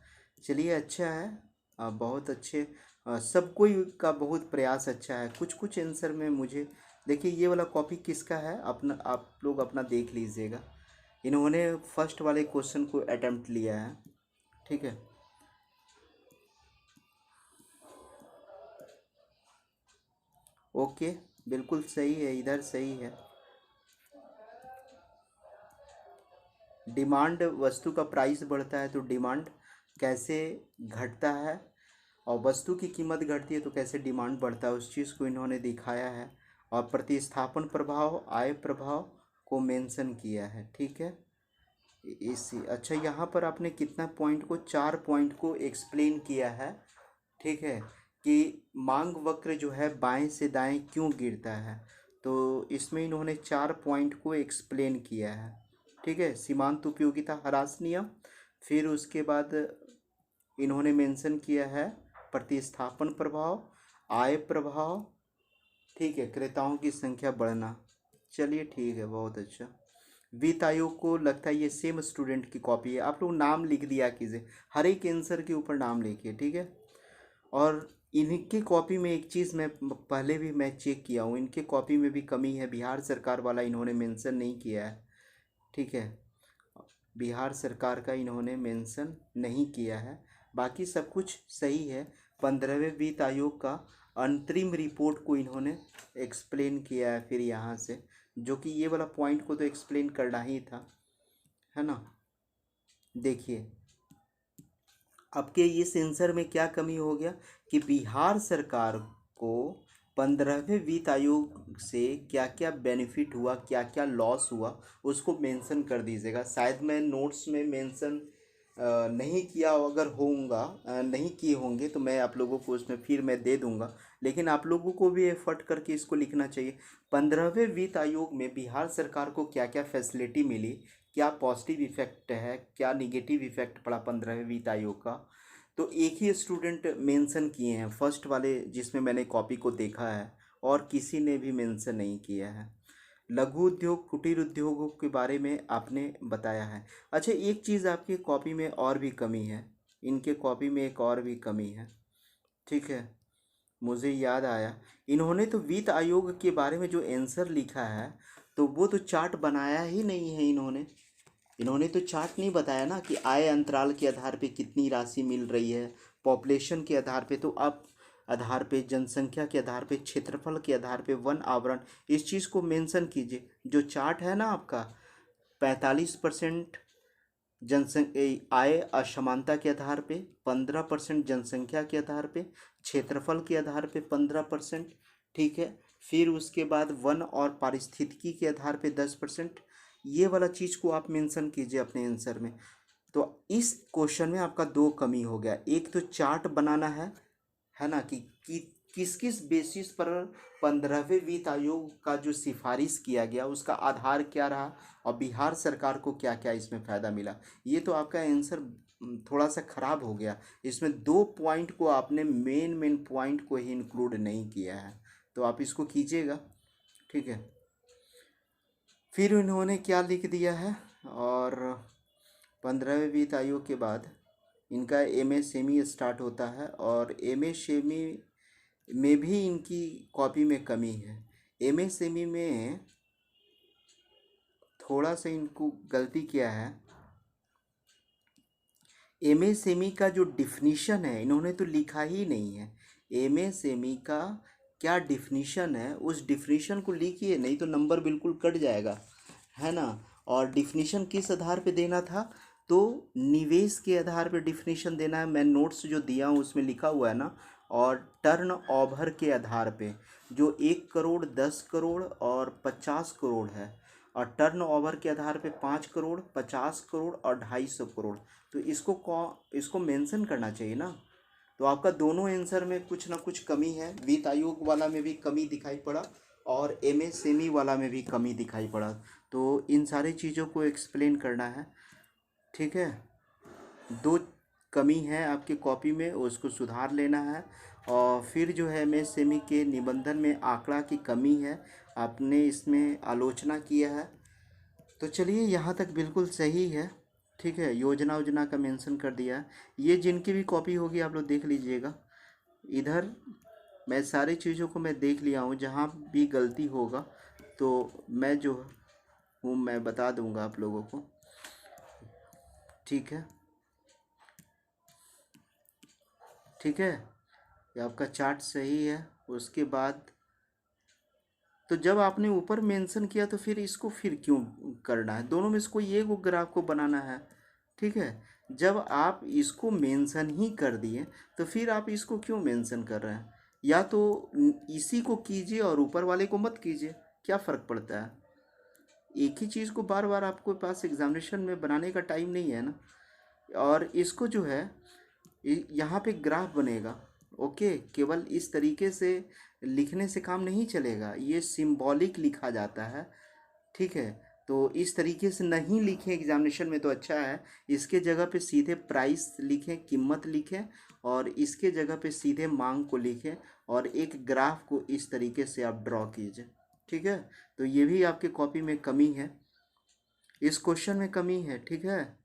चलिए अच्छा है, बहुत अच्छे, सब कोई का बहुत प्रयास अच्छा है। कुछ कुछ आंसर में मुझे देखिए, ये वाला कॉपी किसका है, अपना आप लोग अपना देख लीजिएगा। इन्होंने फर्स्ट वाले क्वेश्चन को अटेम्प्ट लिया है, ठीक है। ओके, बिल्कुल सही है, इधर सही है। डिमांड, वस्तु का प्राइस बढ़ता है तो डिमांड कैसे घटता है, और वस्तु की कीमत घटती है तो कैसे डिमांड बढ़ता है, उस चीज़ को इन्होंने दिखाया है। और प्रतिस्थापन प्रभाव, आय प्रभाव को मेंशन किया है, ठीक है। इसी अच्छा, यहाँ पर आपने कितना पॉइंट को, 4 पॉइंट को एक्सप्लेन किया है, ठीक है। कि मांग वक्र जो है बाएं से दाएं क्यों गिरता है, तो इसमें इन्होंने 4 पॉइंट को एक्सप्लेन किया है, ठीक है। सीमांत उपयोगिता ह्रास नियम, फिर उसके बाद इन्होंने मेंशन किया है प्रतिस्थापन प्रभाव, आय प्रभाव, ठीक है, क्रेताओं की संख्या बढ़ना। चलिए ठीक है, बहुत अच्छा। वित्त आयोग को लगता है ये सेम स्टूडेंट की कॉपी है, आप लोग नाम लिख दिया कीजिए, हर एक आंसर के ऊपर नाम लिखिए, ठीक है। और इनकी कॉपी में एक चीज़ मैं पहले भी मैं चेक किया हूँ, इनके कॉपी में भी कमी है, बिहार सरकार वाला इन्होंने मेंशन नहीं किया है, ठीक है। बिहार सरकार का इन्होंने मेंशन नहीं किया है, बाकी सब कुछ सही है। 15वें वित्त आयोग का अंतरिम रिपोर्ट को इन्होंने एक्सप्लेन किया है फिर यहाँ से, जो कि ये वाला पॉइंट को तो एक्सप्लेन करना ही था, है ना। देखिए आपके इस आंसर में क्या कमी हो गया कि बिहार सरकार को 15वें वित्त आयोग से क्या क्या बेनिफिट हुआ, क्या क्या लॉस हुआ, उसको मेंशन कर दीजिएगा। शायद मैं नोट्स में मेंशन नहीं किया अगर होऊंगा, नहीं किए होंगे तो मैं आप लोगों को उसमें फिर मैं दे दूंगा, लेकिन आप लोगों को भी एफर्ट करके इसको लिखना चाहिए। 15वें वित्त आयोग में बिहार सरकार को क्या क्या फैसिलिटी मिली, क्या पॉजिटिव इफेक्ट है, क्या निगेटिव इफेक्ट पड़ा 15वें वित्त आयोग का, तो एक ही स्टूडेंट मेंशन किए हैं फर्स्ट वाले जिसमें मैंने कॉपी को देखा है, और किसी ने भी मेंशन नहीं किया है। लघु उद्योग, कुटीर उद्योगों के बारे में आपने बताया है। अच्छा, एक चीज़ आपकी कॉपी में और भी कमी है, इनके कॉपी में एक और भी कमी है, ठीक है। मुझे याद आया, इन्होंने तो वित्त आयोग के बारे में जो आंसर लिखा है तो वो तो चार्ट बनाया ही नहीं है इन्होंने। इन्होंने तो चार्ट नहीं बताया ना कि आय अंतराल के आधार पे कितनी राशि मिल रही है, पॉपुलेशन के आधार पे, तो आप आधार पे, जनसंख्या के आधार पे, क्षेत्रफल के आधार पे, वन आवरण, इस चीज़ को मेंशन कीजिए। जो चार्ट है ना आपका, 45% आय असमानता के आधार पे, 15% जनसंख्या के आधार पे, क्षेत्रफल के आधार पे 15%, ठीक है। फिर उसके बाद वन और पारिस्थितिकी के आधार पे 10%, ये वाला चीज़ को आप मेंशन कीजिए अपने आंसर में। तो इस क्वेश्चन में आपका दो कमी हो गया, एक तो चार्ट बनाना है ना, कि किस किस बेसिस पर 15वें वित्त आयोग का जो सिफारिश किया गया उसका आधार क्या रहा, और बिहार सरकार को क्या क्या इसमें फ़ायदा मिला। ये तो आपका आंसर थोड़ा सा ख़राब हो गया, इसमें 2 पॉइंट को आपने मेन मेन पॉइंट को ही इंक्लूड नहीं किया है, तो आप इसको कीजिएगा, ठीक है। फिर इन्होंने क्या लिख दिया है, और 15वें वित्त आयोग के बाद इनका एमएसएमई स्टार्ट होता है, और एमएसएमई में भी इनकी कॉपी में कमी है। एमएसएमई में थोड़ा सा इनको गलती किया है। एमएसएमई का जो डिफिनीशन है इन्होंने तो लिखा ही नहीं है। एमएसएमई का क्या डिफिनीशन है, उस डिफिनीशन को लिखिए, नहीं तो नंबर बिल्कुल कट जाएगा, है ना। और डिफिनीशन किस आधार पे देना था, तो निवेश के आधार पे डिफिनीशन देना है। मैं नोट्स जो दिया हूँ उसमें लिखा हुआ है ना। और टर्न ओवर के आधार पे, जो 1 करोड़, 10 करोड़ और 50 करोड़ है, और टर्न ओवर के आधार पे 5 करोड़, 50 करोड़ और 250 करोड़, तो इसको मेंशन करना चाहिए ना। तो आपका दोनों आंसर में कुछ ना कुछ कमी है, वित्त आयोग वाला में भी कमी दिखाई पड़ा और एमएसएमई वाला में भी कमी दिखाई पड़ा, तो इन सारी चीज़ों को एक्सप्लेन करना है, ठीक है। दो कमी है आपके कॉपी में उसको सुधार लेना है। और फिर जो है एमएसएमई के निबंधन में आंकड़ा की कमी है, आपने इसमें आलोचना किया है। तो चलिए यहाँ तक बिल्कुल सही है। ठीक है, योजना वोजना का मेंशन कर दिया है। ये जिनकी भी कॉपी होगी आप लोग देख लीजिएगा। इधर मैं सारी चीज़ों को मैं देख लिया हूँ, जहाँ भी गलती होगा तो मैं जो हूँ मैं बता दूंगा आप लोगों को। ठीक है, ठीक है, ये आपका चार्ट सही है। उसके बाद तो जब आपने ऊपर मेंशन किया तो फिर इसको फिर क्यों करना है? दोनों में से कोई एक ग्राफ को बनाना है। ठीक है, जब आप इसको मेंशन ही कर दिए तो फिर आप इसको क्यों मेंशन कर रहे हैं? या तो इसी को कीजिए और ऊपर वाले को मत कीजिए, क्या फ़र्क पड़ता है? एक ही चीज़ को बार बार आपको पास एग्जामिनेशन में बनाने का टाइम नहीं है ना। और इसको जो है यहाँ पे ग्राफ बनेगा। ओके, केवल इस तरीके से लिखने से काम नहीं चलेगा, ये सिंबॉलिक लिखा जाता है। ठीक है, तो इस तरीके से नहीं लिखें एग्जामिनेशन में तो अच्छा है। इसके जगह पे सीधे प्राइस लिखें, कीमत लिखें, और इसके जगह पे सीधे मांग को लिखें, और एक ग्राफ को इस तरीके से आप ड्रॉ कीजिए। ठीक है, तो ये भी आपके कॉपी में कमी है, इस क्वेश्चन में कमी है। ठीक है,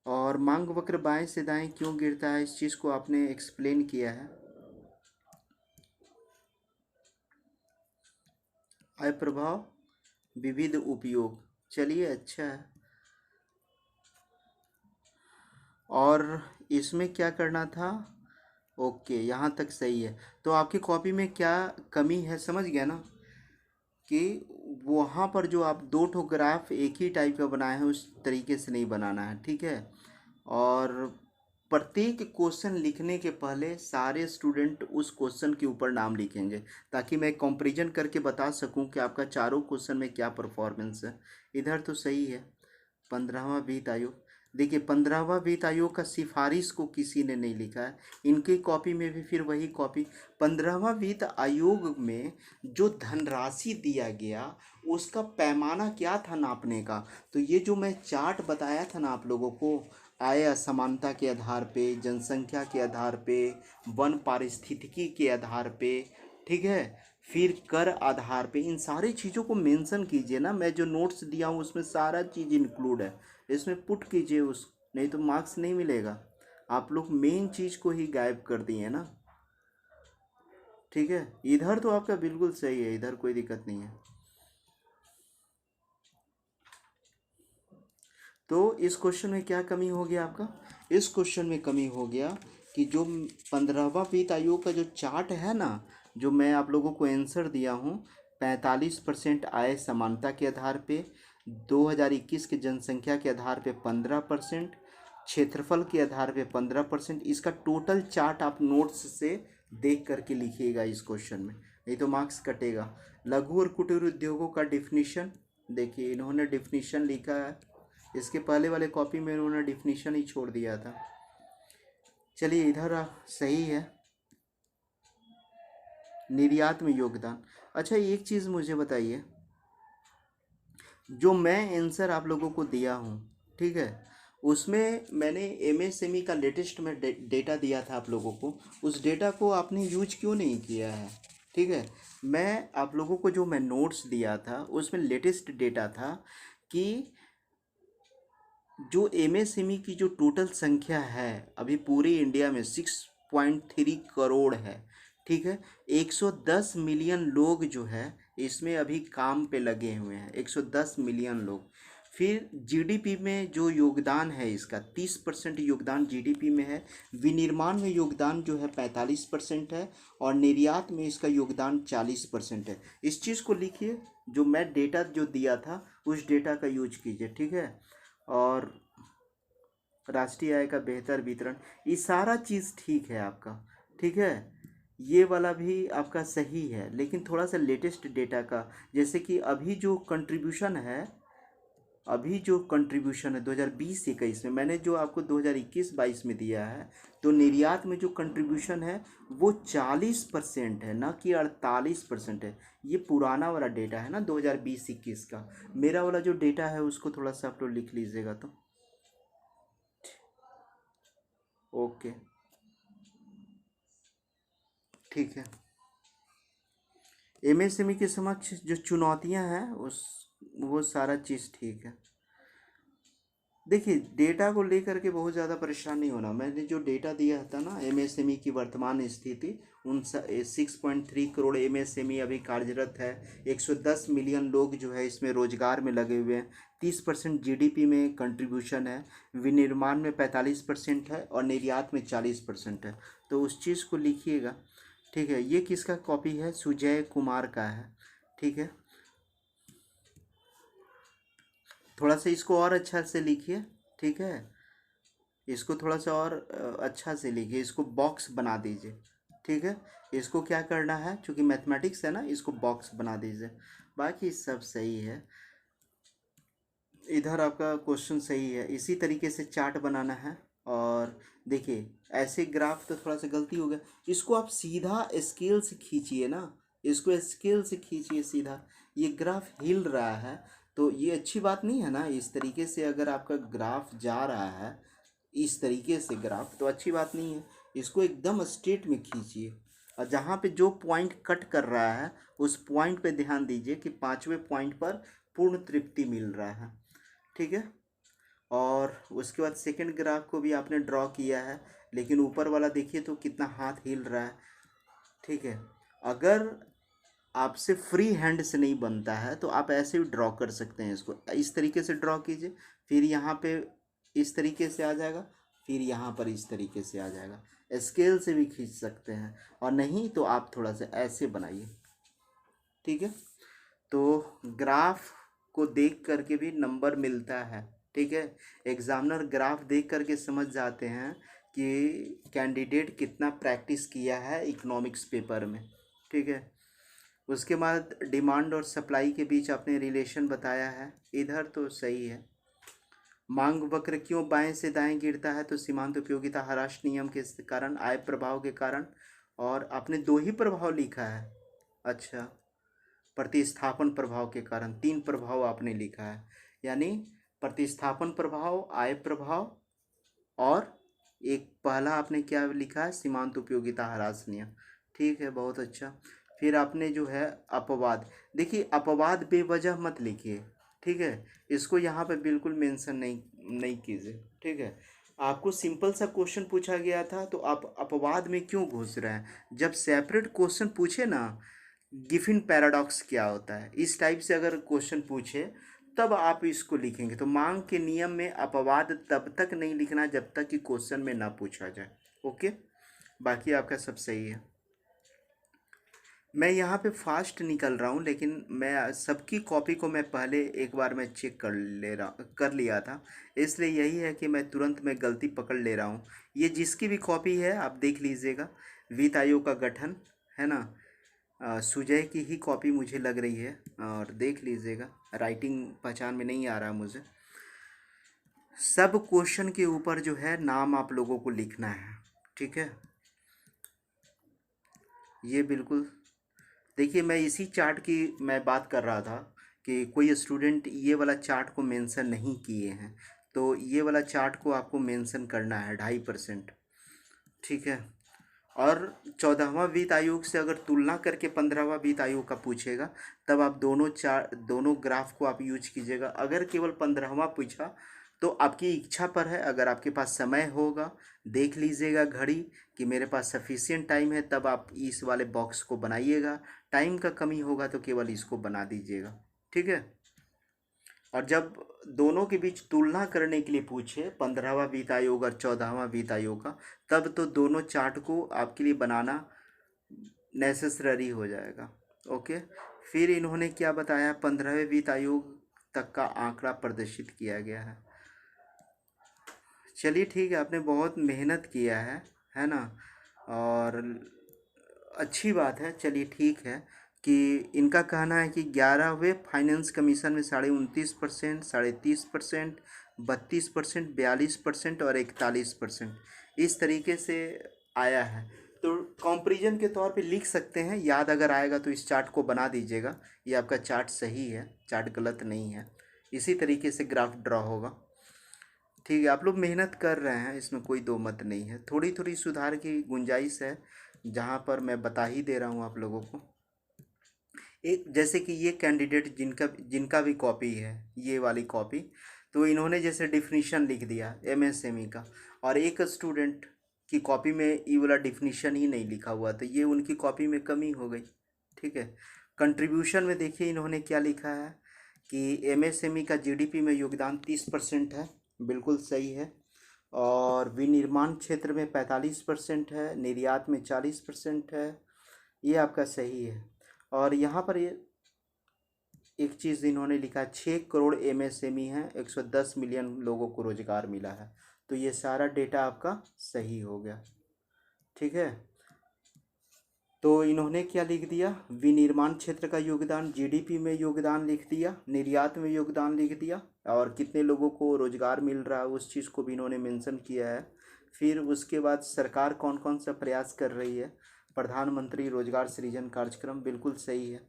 और मांग वक्र बाएं से दाएं क्यों गिरता है, इस चीज़ को आपने एक्सप्लेन किया है। आय प्रभाव, विविध उपयोग, चलिए अच्छा है। और इसमें क्या करना था? ओके, यहाँ तक सही है। तो आपकी कॉपी में क्या कमी है समझ गया ना, कि वहाँ पर जो आप दो ठो ग्राफ एक ही टाइप का बनाए हैं उस तरीके से नहीं बनाना है। ठीक है, और प्रत्येक क्वेश्चन लिखने के पहले सारे स्टूडेंट उस क्वेश्चन के ऊपर नाम लिखेंगे, ताकि मैं कंपैरिजन करके बता सकूं कि आपका चारों क्वेश्चन में क्या परफॉर्मेंस है। इधर तो सही है। 15वां वित्त आयोग, देखिए 15वां वित्त आयोग का सिफारिश को किसी ने नहीं लिखा है। इनकी कॉपी में भी फिर वही कॉपी। 15वां वित्त आयोग में जो धनराशि दिया गया उसका पैमाना क्या था नापने का? तो ये जो मैं चार्ट बताया था ना आप लोगों को, आय असमानता के आधार पे, जनसंख्या के आधार पे, वन पारिस्थितिकी के आधार पे, ठीक है, फिर कर आधार पे, इन सारी चीज़ों को मेंशन कीजिए ना। मैं जो नोट्स दिया हूँ उसमें सारा चीज़ इंक्लूड है, इसमें पुट कीजिए उस, नहीं तो मार्क्स नहीं मिलेगा। आप लोग मेन चीज़ को ही गायब कर दिए ना। ठीक है, इधर तो आपका बिल्कुल सही है, इधर कोई दिक्कत नहीं है। तो इस क्वेश्चन में क्या कमी हो गया आपका? इस क्वेश्चन में कमी हो गया कि जो 15वां वित्त आयोग का जो चार्ट है ना, जो मैं आप लोगों को आंसर दिया हूँ, 45% आय समानता के आधार पे, 2021 के जनसंख्या के आधार पे 15%, क्षेत्रफल के आधार पे 15%, इसका टोटल चार्ट आप नोट्स से देख करके लिखिएगा इस क्वेश्चन में, नहीं तो मार्क्स कटेगा। लघु और कुटीर उद्योगों का डिफिनीशन, देखिए इन्होंने डिफिनीशन लिखा है, इसके पहले वाले कॉपी में उन्होंने डिफिनीशन ही छोड़ दिया था। चलिए इधर सही है। निर्यात में योगदान, अच्छा एक चीज़ मुझे बताइए, जो मैं आंसर आप लोगों को दिया हूँ, ठीक है, उसमें मैंने एमएसएमई का लेटेस्ट में डेटा दिया था आप लोगों को, उस डेटा को आपने यूज क्यों नहीं किया है? ठीक है, मैं आप लोगों को जो मैं नोट्स दिया था उसमें लेटेस्ट डेटा था कि जो एमएसएमई की जो टोटल संख्या है अभी पूरे इंडिया में 6.3 करोड़ है। ठीक है, 110 मिलियन लोग जो है इसमें अभी काम पे लगे हुए हैं, 110 मिलियन लोग। फिर जीडीपी में जो योगदान है इसका 30% योगदान जीडीपी में है। विनिर्माण में योगदान जो है 45% है, और निर्यात में इसका योगदान 40% है। इस चीज़ को लिखिए, जो मैं डेटा जो दिया था उस डेटा का यूज कीजिए। ठीक है, और राष्ट्रीय आय का बेहतर वितरण, ये सारा चीज़ ठीक है आपका। ठीक है, ये वाला भी आपका सही है, लेकिन थोड़ा सा लेटेस्ट डेटा का, जैसे कि अभी जो कंट्रीब्यूशन है 2020-21 में, मैंने जो आपको 2021-22 में दिया है, तो निर्यात में जो कंट्रीब्यूशन है वो 40% है, ना कि 48% है। ये पुराना वाला डेटा है ना 2020-21 का। मेरा वाला जो डेटा है उसको थोड़ा सा आप लोग लिख लीजिएगा तो। ओके, ठीक है। एमएसएमई के समक्ष जो चुनौतियां हैं उस वो सारा चीज़ ठीक है। देखिए, डेटा को लेकर के बहुत ज़्यादा परेशान नहीं होना। मैंने जो डेटा दिया था ना एमएसएमई की वर्तमान स्थिति, उन 6.3 करोड़ एमएसएमई अभी कार्यरत है। 110 मिलियन लोग जो है इसमें रोजगार में लगे हुए हैं। 30% जीडीपी में कंट्रीब्यूशन है। विनिर्माण में 45% है और निर्यात में 40% है। तो उस चीज़ को लिखिएगा, ठीक है। ये किसका कॉपी है? सुजय कुमार का है, ठीक है। थोड़ा सा इसको और अच्छा से लिखिए, ठीक है। इसको थोड़ा सा और अच्छा से लिखिए, इसको बॉक्स बना दीजिए, ठीक है। इसको क्या करना है, क्योंकि मैथमेटिक्स है ना, इसको बॉक्स बना दीजिए। बाकी सब सही है। इधर आपका क्वेश्चन सही है। इसी तरीके से चार्ट बनाना है। और देखिए, ऐसे ग्राफ तो थोड़ा सा गलती हो गया। इसको आप सीधा स्केल से खींचिए ना, इसको स्केल से खींचिए सीधा। ये ग्राफ हिल रहा है तो ये अच्छी बात नहीं है ना। इस तरीके से अगर आपका ग्राफ जा रहा है, इस तरीके से ग्राफ, तो अच्छी बात नहीं है। इसको एकदम स्ट्रेट में खींचिए और जहाँ पे जो पॉइंट कट कर रहा है उस पॉइंट पे ध्यान दीजिए कि 5वें पॉइंट पर पूर्ण तृप्ति मिल रहा है, ठीक है। और उसके बाद सेकंड ग्राफ को भी आपने ड्रॉ किया है, लेकिन ऊपर वाला देखिए तो कितना हाथ हिल रहा है, ठीक है। अगर आपसे फ्री हैंड से नहीं बनता है तो आप ऐसे भी ड्रॉ कर सकते हैं। इसको इस तरीके से ड्रॉ कीजिए, फिर यहाँ पे इस तरीके से आ जाएगा, फिर यहाँ पर इस तरीके से आ जाएगा। स्केल से भी खींच सकते हैं, और नहीं तो आप थोड़ा सा ऐसे बनाइए, ठीक है। तो ग्राफ को देख करके भी नंबर मिलता है, ठीक है। एग्जामिनर ग्राफ देख करके समझ जाते हैं कि कैंडिडेट कितना प्रैक्टिस किया है इकोनॉमिक्स पेपर में, ठीक है। उसके बाद डिमांड और सप्लाई के बीच आपने रिलेशन बताया है, इधर तो सही है। मांग वक्र क्यों बाएं से दाएं गिरता है? तो सीमांत उपयोगिता ह्रास नियम के कारण, आय प्रभाव के कारण, और आपने दो ही प्रभाव लिखा है। अच्छा, प्रतिस्थापन प्रभाव के कारण 3 प्रभाव आपने लिखा है, यानी प्रतिस्थापन प्रभाव, आय प्रभाव, और एक पहला आपने क्या लिखा है? सीमांत उपयोगिता ह्रास नियम, ठीक है, बहुत अच्छा। फिर आपने जो है अपवाद, देखिए अपवाद बेवजह मत लिखिए, ठीक है। इसको यहाँ पे बिल्कुल मेंशन नहीं कीजिए, ठीक है। आपको सिंपल सा क्वेश्चन पूछा गया था तो आप अपवाद में क्यों घुस रहे हैं? जब सेपरेट क्वेश्चन पूछे ना, गिफिन पैराडॉक्स क्या होता है, इस टाइप से अगर क्वेश्चन पूछे तब आप इसको लिखेंगे। तो मांग के नियम में अपवाद तब तक नहीं लिखना जब तक कि क्वेश्चन में ना पूछा जाए, ओके। बाकी आपका सब सही है। मैं यहाँ पे फास्ट निकल रहा हूँ, लेकिन मैं सबकी कॉपी को मैं पहले एक बार मैं चेक कर लिया था, इसलिए यही है कि मैं तुरंत मैं गलती पकड़ ले रहा हूँ। ये जिसकी भी कॉपी है आप देख लीजिएगा। वित्त आयोग का गठन है ना, सुजय की ही कॉपी मुझे लग रही है, और देख लीजिएगा। राइटिंग पहचान में नहीं आ रहा मुझे। सब क्वेश्चन के ऊपर जो है नाम आप लोगों को लिखना है, ठीक है। ये बिल्कुल, देखिए मैं इसी चार्ट की मैं बात कर रहा था कि कोई स्टूडेंट ये वाला चार्ट को मेंशन नहीं किए हैं, तो ये वाला चार्ट को आपको मेंशन करना है 2.5%, ठीक है। और 14वां वित्त आयोग से अगर तुलना करके 15वां वित्त आयोग का पूछेगा तब आप दोनों ग्राफ को आप यूज कीजिएगा। अगर केवल 15वां पूछा तो आपकी इच्छा पर है। अगर आपके पास समय होगा, देख लीजिएगा घड़ी कि मेरे पास सफिशियंट टाइम है, तब आप इस वाले बॉक्स को बनाइएगा। टाइम का कमी होगा तो केवल इसको बना दीजिएगा, ठीक है। और जब दोनों के बीच तुलना करने के लिए पूछे 15वां वित्त आयोग और 14वां वित्त आयोग का, तब तो दोनों चार्ट को आपके लिए बनाना नेसेसरी हो जाएगा, ओके। फिर इन्होंने क्या बताया? 15वें वित्त आयोग तक का आंकड़ा प्रदर्शित किया गया है। चलिए ठीक है, आपने बहुत मेहनत किया है ना, और अच्छी बात है। चलिए ठीक है कि इनका कहना है कि 11वें फाइनेंस कमीशन में 29.5%, 30.5%, 32%, 42% और 41% इस तरीके से आया है। तो कंपैरिजन के तौर पे लिख सकते हैं, याद अगर आएगा तो इस चार्ट को बना दीजिएगा। ये आपका चार्ट सही है, चार्ट गलत नहीं है। इसी तरीके से ग्राफ ड्रॉ होगा। ठीक है, आप लोग मेहनत कर रहे हैं, इसमें कोई दो मत नहीं है। थोड़ी थोड़ी सुधार की गुंजाइश है, जहाँ पर मैं बता ही दे रहा हूँ आप लोगों को। एक जैसे कि ये कैंडिडेट जिनका जिनका भी कॉपी है, ये वाली कॉपी, तो इन्होंने जैसे डिफिनीशन लिख दिया एमएसएमई का, और एक स्टूडेंट की कॉपी में ये वाला डिफिनीशन ही नहीं लिखा हुआ, तो ये उनकी कॉपी में कमी हो गई। ठीक है, कंट्रीब्यूशन में देखिए इन्होंने क्या लिखा है कि एमएसएमई का जीडीपी में योगदान 30% है, बिल्कुल सही है। और विनिर्माण क्षेत्र में 45% है, निर्यात में 40% है, ये आपका सही है। और यहाँ पर ये एक चीज़ इन्होंने लिखा, 6 करोड़ एमएसएमई हैं, 110 मिलियन लोगों को रोजगार मिला है, तो ये सारा डेटा आपका सही हो गया। ठीक है, तो इन्होंने क्या लिख दिया, विनिर्माण क्षेत्र का योगदान, जीडीपी में योगदान लिख दिया, निर्यात में योगदान लिख दिया, और कितने लोगों को रोजगार मिल रहा है उस चीज़ को भी इन्होंने मेंशन किया है। फिर उसके बाद सरकार कौन कौन सा प्रयास कर रही है, प्रधानमंत्री रोजगार सृजन कार्यक्रम, बिल्कुल सही है।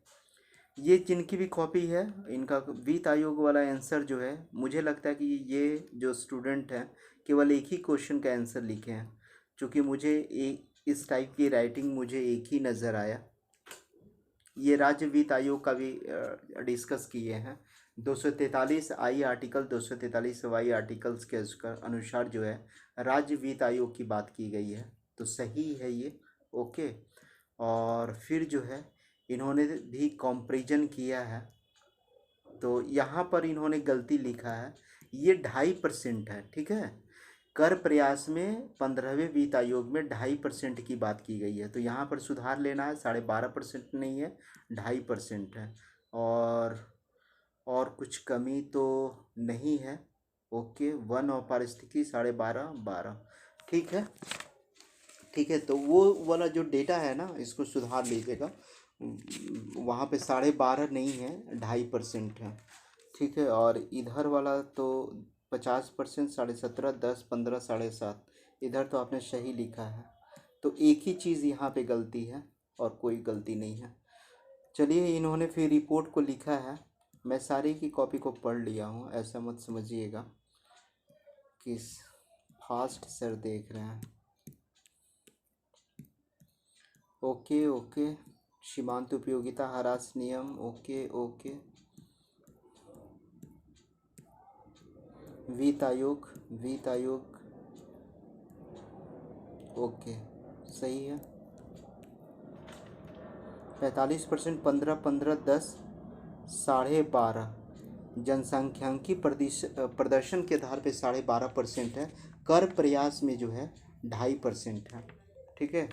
ये जिनकी भी कॉपी है, इनका वित्त आयोग वाला आंसर जो है, मुझे लगता है कि ये जो स्टूडेंट हैं केवल एक ही क्वेश्चन का आंसर लिखे हैं, क्योंकि मुझे एक इस टाइप की राइटिंग मुझे एक ही नज़र आया। ये राज्य वित्त आयोग का भी डिस्कस किए हैं, 243 आई आर्टिकल, 243 वाई आर्टिकल्स के अनुसार जो है राज्य वित्त आयोग की बात की गई है, तो सही है ये। ओके, और फिर जो है इन्होंने भी कंपैरिजन किया है, तो यहाँ पर इन्होंने गलती लिखा है, ये 2.5% है। ठीक है, कर प्रयास में 15वें वित्त आयोग में 2.5% की बात की गई है, तो यहाँ पर सुधार लेना है, 12.5% नहीं है, 2.5% है। और कुछ कमी तो नहीं है। ओके, वन और पारिस्थितिकी 12.5 12। ठीक है, ठीक है, तो वो वाला जो डेटा है ना, इसको सुधार लीजिएगा, वहाँ पे 12.5 नहीं है, 2.5% है। ठीक है, और इधर वाला तो 50%, 17.5, 10, 15, 7.5, इधर तो आपने सही लिखा है, तो एक ही चीज़ यहाँ पे गलती है और कोई गलती नहीं है। चलिए, इन्होंने फिर रिपोर्ट को लिखा है, मैं सारी की कॉपी को पढ़ लिया हूँ, ऐसा मत समझिएगा कि फास्ट सर देख रहे हैं। ओके ओके, सीमांत उपयोगिता ह्रास नियम, ओके ओके, वित्त आयोग, वित्त आयोग, ओके, सही है। 45%, 15, 15, 10, 12.5, जनसंख्यांकी प्रदर्शन के आधार पे 12.5% है। कर प्रयास में जो है 2.5% है। ठीक है,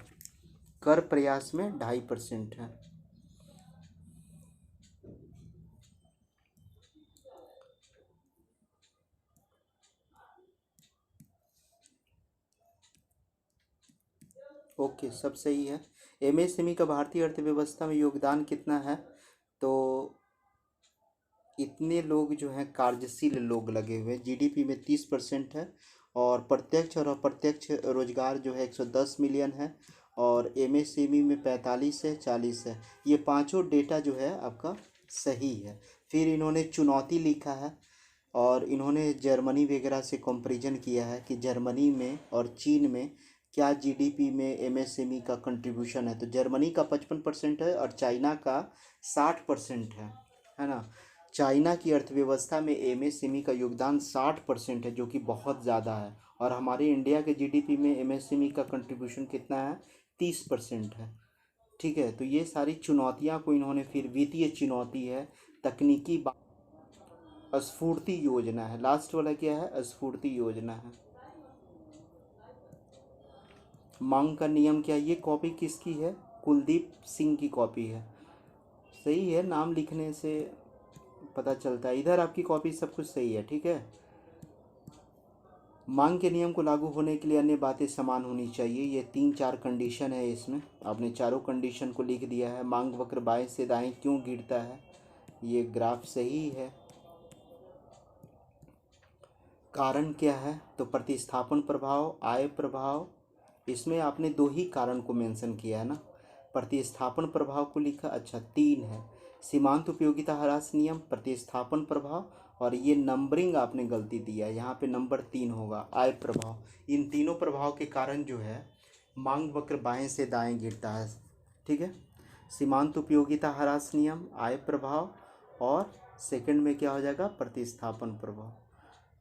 कर प्रयास में 2.5% है। ओके, सब सही है। एमएसएमई का भारतीय अर्थव्यवस्था में योगदान कितना है, तो इतने लोग जो हैं कार्यशील लोग लगे हुए हैं, जीडीपी में 30% है, और प्रत्यक्ष और अप्रत्यक्ष रोजगार जो है 110 मिलियन है, और एमएसएमई में 45 है, 40 है। ये पांचों डेटा जो है आपका सही है। फिर इन्होंने चुनौती लिखा है, और इन्होंने जर्मनी वगैरह से कंपैरिजन किया है कि जर्मनी में और चीन में क्या जीडीपी में एमएसएमई का कंट्रीब्यूशन है, तो जर्मनी का 55% है और चाइना का 60% है ना। चाइना की अर्थव्यवस्था में एमएसएमई का योगदान 60% है, जो कि बहुत ज़्यादा है, और हमारे इंडिया के जीडीपी में एमएसएमई का कंट्रीब्यूशन कितना है, 30% है। ठीक है, तो ये सारी चुनौतियां को इन्होंने, फिर वित्तीय चुनौती है, तकनीकी स्फूर्ति योजना है, लास्ट वाला क्या है, स्फूर्ति योजना है। मांग का नियम क्या है, ये कॉपी किसकी है, कुलदीप सिंह की कॉपी है। सही है, नाम लिखने से पता चलता है। इधर आपकी कॉपी सब कुछ सही है। ठीक है, मांग के नियम को लागू होने के लिए अन्य बातें समान होनी चाहिए, ये 3-4 कंडीशन है इसमें, आपने चारों कंडीशन को लिख दिया है। मांग वक्र बाएं से दाएं क्यों गिरता है, ये ग्राफ सही है। कारण क्या है, तो प्रतिस्थापन प्रभाव, आय प्रभाव, इसमें आपने 2 ही कारण को मेंशन किया है ना, प्रतिस्थापन प्रभाव को लिखा, अच्छा 3 है। सीमांत उपयोगिता ह्रास नियम, प्रतिस्थापन प्रभाव और ये नंबरिंग आपने गलती दिया है, यहाँ पे नंबर 3 होगा। आय प्रभाव, इन तीनों प्रभाव के कारण जो है मांग वक्र बाएं से दाएं गिरता है। ठीक है, सीमांत उपयोगिता ह्रास नियम, आय प्रभाव, और सेकंड में क्या हो जाएगा, प्रतिस्थापन प्रभाव।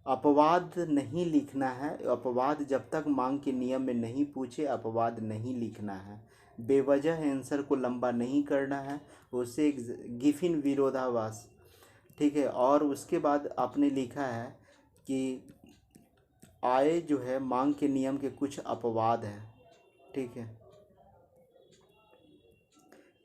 अपवाद नहीं लिखना है, अपवाद जब तक मांग के नियम में नहीं पूछे अपवाद नहीं लिखना है। बेवजह आंसर को लंबा नहीं करना है, उससे एक गिफिन विरोधाभास। ठीक है, और उसके बाद आपने लिखा है कि आय जो है मांग के नियम के कुछ अपवाद हैं। ठीक है,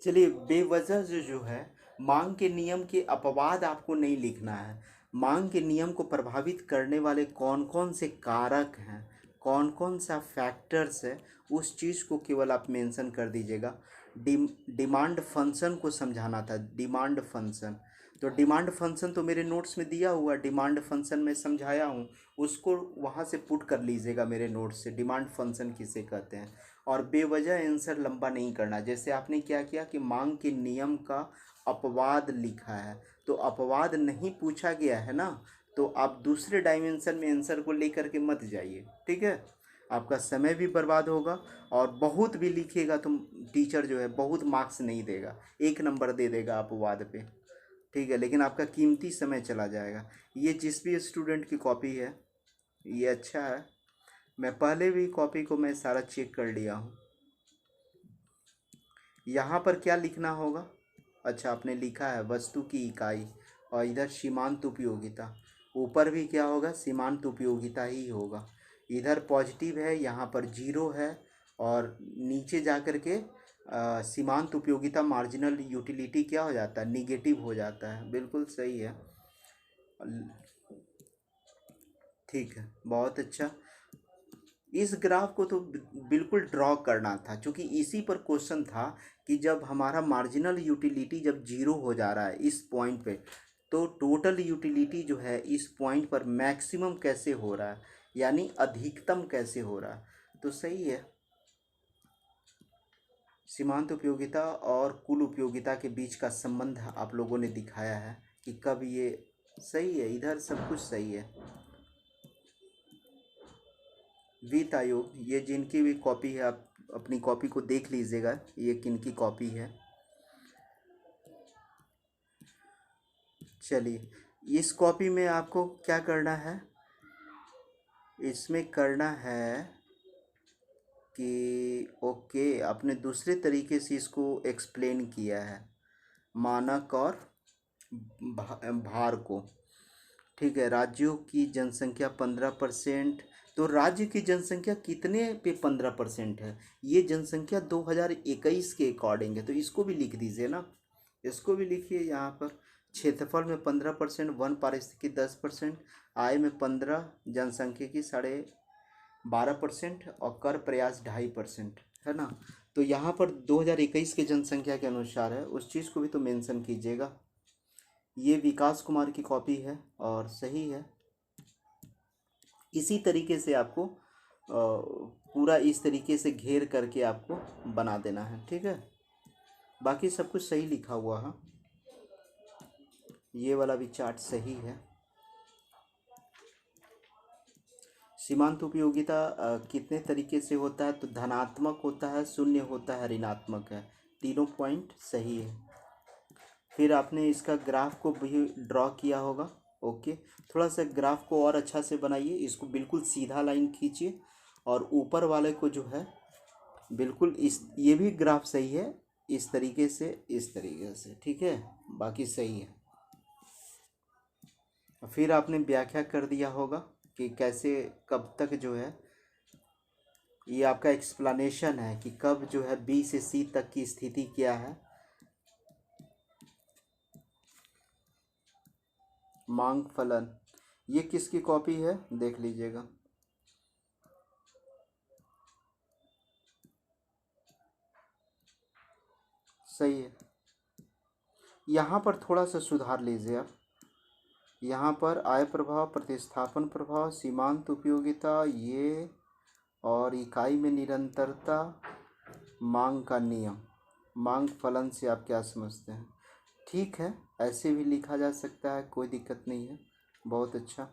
चलिए, बेवजह जो है मांग के नियम के अपवाद आपको नहीं लिखना है। मांग के नियम को प्रभावित करने वाले कौन कौन से कारक हैं, कौन कौन सा फैक्टर्स है, उस चीज़ को केवल आप मेंशन कर दीजिएगा। डिमांड फंक्शन को समझाना था, डिमांड फंक्शन। तो डिमांड फंक्शन तो मेरे नोट्स में दिया हुआ, डिमांड फंक्शन में समझाया हूँ, उसको वहाँ से पुट कर लीजिएगा मेरे नोट्स से, डिमांड फंक्शन किसे कहते हैं। और बेवजह आंसर लंबा नहीं करना। जैसे आपने क्या किया कि मांग के नियम का अपवाद लिखा है, तो अपवाद नहीं पूछा गया है ना, तो आप दूसरे डायमेंशन में आंसर को लेकर के मत जाइए। ठीक है, आपका समय भी बर्बाद होगा, और बहुत भी लिखिएगा तो टीचर जो है बहुत मार्क्स नहीं देगा, 1 नंबर दे देगा अपवाद पे। ठीक है, लेकिन आपका कीमती समय चला जाएगा। ये जिस भी स्टूडेंट की कॉपी है ये अच्छा है, मैं पहले भी कॉपी को मैं सारा चेक कर लिया हूँ। यहाँ पर क्या लिखना होगा, अच्छा आपने लिखा है वस्तु की इकाई, और इधर सीमांत उपयोगिता, ऊपर भी क्या होगा, सीमांत उपयोगिता ही होगा। इधर पॉजिटिव है, यहाँ पर 0 है, और नीचे जा कर के सीमांत उपयोगिता मार्जिनल यूटिलिटी क्या हो जाता है, निगेटिव हो जाता है। बिल्कुल सही है, ठीक है, बहुत अच्छा। इस ग्राफ को तो बिल्कुल ड्रॉ करना था, क्योंकि इसी पर क्वेश्चन था कि जब हमारा मार्जिनल यूटिलिटी जब 0 हो जा रहा है इस पॉइंट पे, तो टोटल यूटिलिटी जो है इस पॉइंट पर मैक्सिमम कैसे हो रहा है, यानी अधिकतम कैसे हो रहा है। तो सही है, सीमांत उपयोगिता और कुल उपयोगिता के बीच का संबंध आप लोगों ने दिखाया है कि कब ये सही है, इधर सब कुछ सही है। वित्त आयोग, ये जिनकी भी कॉपी है आप अपनी कॉपी को देख लीजिएगा, ये किनकी कॉपी है। चलिए, इस कॉपी में आपको क्या करना है, इसमें करना है कि ओके आपने दूसरे तरीके से इसको एक्सप्लेन किया है, मानक और भार को। ठीक है, राज्यों की जनसंख्या 15%, तो राज्य की जनसंख्या कितने पे 15% है, ये जनसंख्या 2021 के अकॉर्डिंग है, तो इसको भी लिख दीजिए ना, इसको भी लिखिए। यहाँ पर क्षेत्रफल में 15%, वन पारिस्थितिकी 10%, आय में 15, जनसंख्या की 12.5%, और कर प्रयास 2.5%, है ना। तो यहाँ पर 2021 के जनसंख्या के अनुसार है, उस चीज़ को भी तो मेंशन कीजिएगा। ये विकास कुमार की कॉपी है और सही है। इसी तरीके से आपको पूरा इस तरीके से घेर करके आपको बना देना है। ठीक है, बाकी सब कुछ सही लिखा हुआ है, ये वाला भी चार्ट सही है। सीमांत उपयोगिता कितने तरीके से होता है, तो धनात्मक होता है, शून्य होता है, ऋणात्मक है, तीनों पॉइंट सही है। फिर आपने इसका ग्राफ को भी ड्रॉ किया होगा। ओके, थोड़ा सा ग्राफ को और अच्छा से बनाइए, इसको बिल्कुल सीधा लाइन खींचिए, और ऊपर वाले को जो है बिल्कुल इस, ये भी ग्राफ सही है, इस तरीके से, इस तरीके से। ठीक है, बाकी सही है। फिर आपने व्याख्या कर दिया होगा कि कैसे कब तक जो है, ये आपका एक्सप्लेनेशन है कि कब जो है बी से सी तक की स्थिति क्या है। मांग फलन, ये किसकी कॉपी है देख लीजिएगा। सही है, यहाँ पर थोड़ा सा सुधार लीजिए आप। यहाँ पर आय प्रभाव, प्रतिस्थापन प्रभाव, सीमांत उपयोगिता, ये और इकाई में निरंतरता, मांग का नियम, मांग फलन से आप क्या समझते हैं। ठीक है, ऐसे भी लिखा जा सकता है, कोई दिक्कत नहीं है। बहुत अच्छा।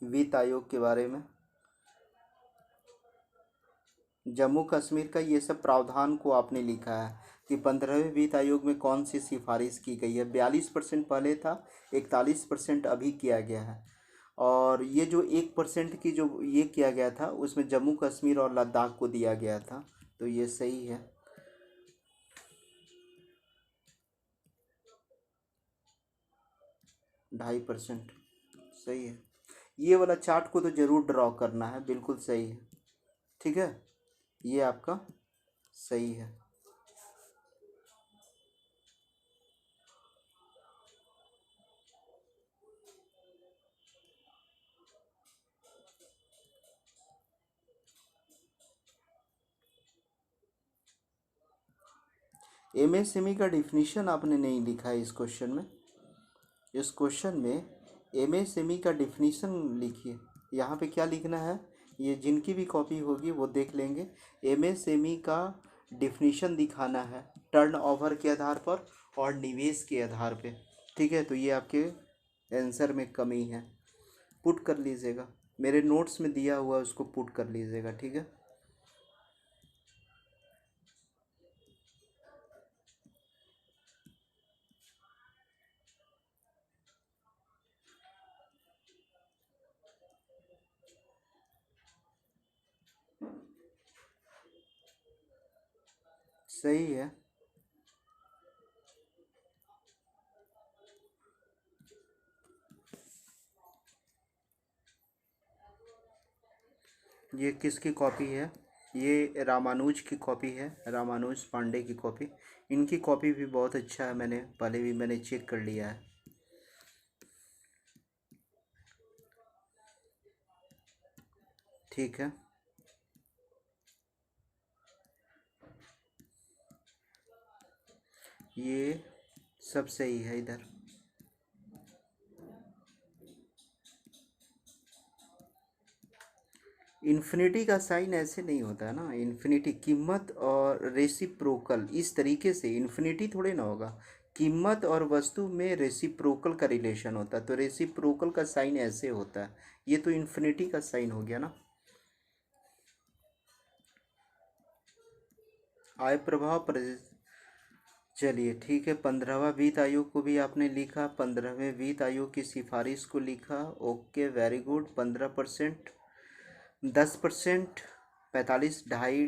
वित्त आयोग के बारे में, जम्मू कश्मीर का ये सब प्रावधान को आपने लिखा है कि 15वें वित्त आयोग में कौन सी सिफारिश की गई है। 42% पहले था, 41% अभी किया गया है। और ये जो 1% की जो ये किया गया था उसमें जम्मू कश्मीर और लद्दाख को दिया गया था, तो ये सही है। 2.5% सही है। ये वाला चार्ट को तो ज़रूर ड्रॉ करना है, बिल्कुल सही है। ठीक है, ये आपका सही है। एमएसएमई का डिफिनीशन आपने नहीं लिखा है इस क्वेश्चन में। इस क्वेश्चन में एमएसएमई का डिफिनीशन लिखिए। यहाँ पे क्या लिखना है, ये जिनकी भी कॉपी होगी वो देख लेंगे। एमएसएमई का डिफिनीशन दिखाना है टर्नओवर के आधार पर और निवेश के आधार पे। ठीक है, तो ये आपके आंसर में कमी है, पुट कर लीजिएगा। मेरे नोट्स में दिया हुआ है, उसको पुट कर लीजिएगा। ठीक है, सही है। ये किसकी कॉपी है, ये रामानुज की कॉपी है, रामानुज पांडे की कॉपी। इनकी कॉपी भी बहुत अच्छा है, मैंने पहले भी मैंने चेक कर लिया है। ठीक है, ये सब सही है। इधर इन्फिनिटी का साइन ऐसे नहीं होता है ना। इन्फिनिटी कीमत और रेसिप्रोकल, इस तरीके से इन्फिनिटी थोड़े ना होगा। कीमत और वस्तु में रेसिप्रोकल का रिलेशन होता है, तो रेसिप्रोकल का साइन ऐसे होता है। ये तो इन्फिनिटी का साइन हो गया ना। आय प्रभाव चलिए ठीक है। 15वां वित्त आयोग को भी आपने लिखा, 15वें वित्त आयोग की सिफारिश को लिखा। Okay, very good. 15%, 10%, 45, ढाई,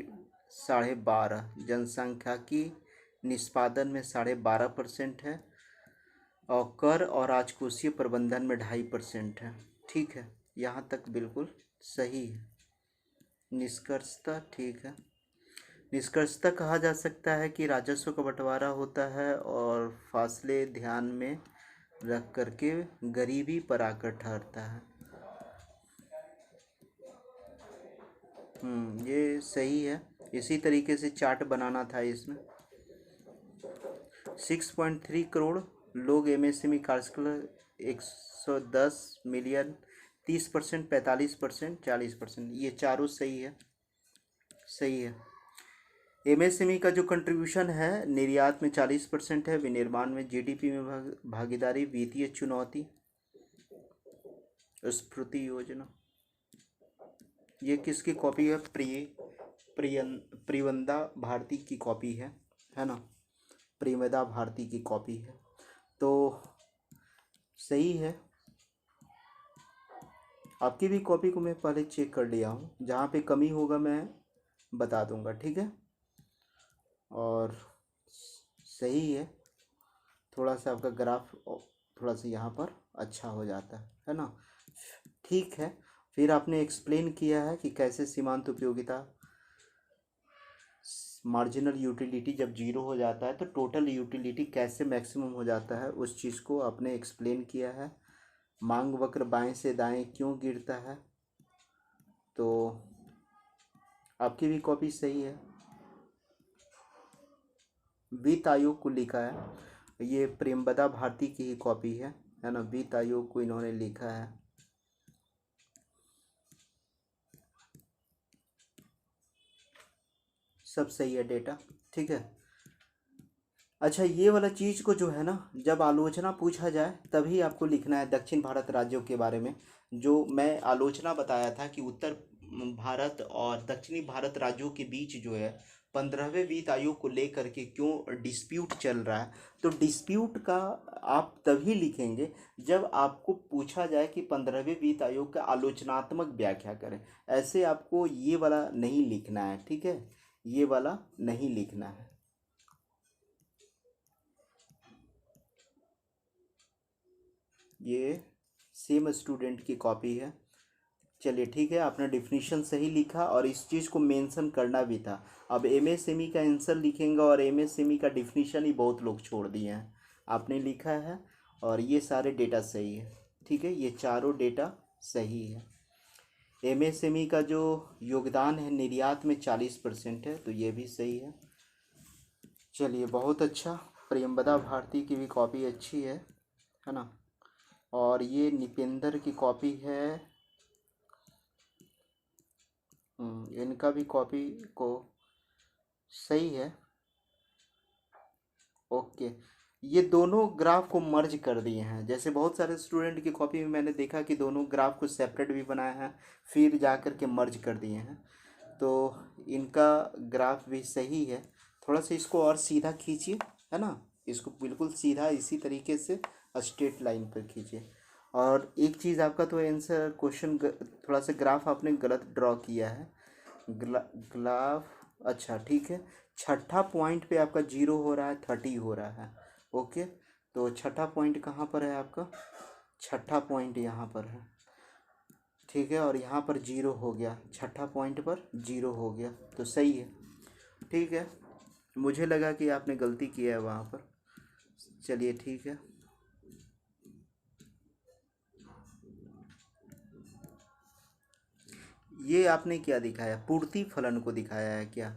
12.5। जनसंख्या की निष्पादन में 12.5% है, और कर और राजकोषीय प्रबंधन में 2.5% है। ठीक है, यहाँ तक बिल्कुल सही है। निष्कर्षतः ठीक है। निष्कर्षतः कहा जा सकता है कि राजस्व का बंटवारा होता है और फासले ध्यान में रख करके गरीबी पर आकर ठहरता है। ये सही है। इसी तरीके से चार्ट बनाना था इसमें। 6.3 करोड़ लोग एमएसएमई कार्यक्रम, 110 मिलियन, 30%, 45%, 40%, ये चारों सही है। सही है। एमएसएमई का जो कंट्रीब्यूशन है, निर्यात में 40% है, विनिर्माण में, जीडीपी में भागीदारी, वित्तीय चुनौती, स्फूर्ति योजना। ये किसकी कॉपी है, प्रियंदा भारती की कॉपी है ना। प्रियंदा भारती की कॉपी है, तो सही है। आपकी भी कॉपी को मैं पहले चेक कर लिया हूँ, जहाँ पे कमी होगा मैं बता दूंगा। ठीक है, और सही है। थोड़ा सा आपका ग्राफ थोड़ा सा यहाँ पर अच्छा हो जाता है ना। ठीक है, फिर आपने एक्सप्लेन किया है कि कैसे सीमांत उपयोगिता, मार्जिनल यूटिलिटी जब जीरो हो जाता है तो टोटल यूटिलिटी कैसे मैक्सिमम हो जाता है, उस चीज़ को आपने एक्सप्लेन किया है। मांग वक्र बाएं से दाएं क्यों गिरता है, तो आपकी भी कॉपी सही है। वित्त आयोग को लिखा है, ये प्रेमबदा भारती की ही कॉपी है ना। वित्त आयोग को इन्होंने लिखा है। सब सही है डेटा। ठीक है, अच्छा, ये वाला चीज़ को जो है ना, जब आलोचना पूछा जाए तभी आपको लिखना है दक्षिण भारत राज्यों के बारे में। जो मैं आलोचना बताया था कि उत्तर भारत और दक्षिणी भारत राज्यों के बीच जो है 15वें वित्त आयोग को लेकर के क्यों डिस्प्यूट चल रहा है, तो डिस्प्यूट का आप तभी लिखेंगे जब आपको पूछा जाए कि 15वें वित्त आयोग का आलोचनात्मक व्याख्या करें। ऐसे आपको ये वाला नहीं लिखना है, ठीक है, ये वाला नहीं लिखना है। ये सेम स्टूडेंट की कॉपी है। चलिए ठीक है, आपने डिफिनीशन सही लिखा और इस चीज़ को मेंशन करना भी था। अब एमएसएमई का आंसर लिखेंगे और एमएसएमई का डिफिनीशन ही बहुत लोग छोड़ दिए हैं। आपने लिखा है और ये सारे डेटा सही है, ठीक है, ये चारों डेटा सही है। एमएसएमई का जो योगदान है निर्यात में 40% है, तो ये भी सही है। चलिए बहुत अच्छा। प्रियंवदा भारती की भी कॉपी अच्छी है ना। और ये निपेंद्र की कॉपी है। इनका भी कॉपी को सही है। ओके, ये दोनों ग्राफ को मर्ज कर दिए हैं। जैसे बहुत सारे स्टूडेंट की कॉपी में मैंने देखा कि दोनों ग्राफ को सेपरेट भी बनाए हैं, फिर जा कर के मर्ज कर दिए हैं। तो इनका ग्राफ भी सही है। थोड़ा सा इसको और सीधा खींचिए, है ना, इसको बिल्कुल सीधा इसी तरीके से स्ट्रेट लाइन पर खींचिए। और एक चीज़ आपका तो आंसर क्वेश्चन थोड़ा सा ग्राफ आपने गलत ड्रॉ किया है। ग्राफ, अच्छा ठीक है, छठा पॉइंट पे आपका 0 हो रहा है, 30 हो रहा है। ओके, तो छठा पॉइंट कहाँ पर है आपका? छठा पॉइंट यहाँ पर है, ठीक है, और यहाँ पर 0 हो गया, छठा पॉइंट पर 0 हो गया, तो सही है। ठीक है, मुझे लगा कि आपने गलती किया है वहाँ पर। चलिए ठीक है। ये आपने क्या दिखाया? पूर्ति फलन को दिखाया है क्या?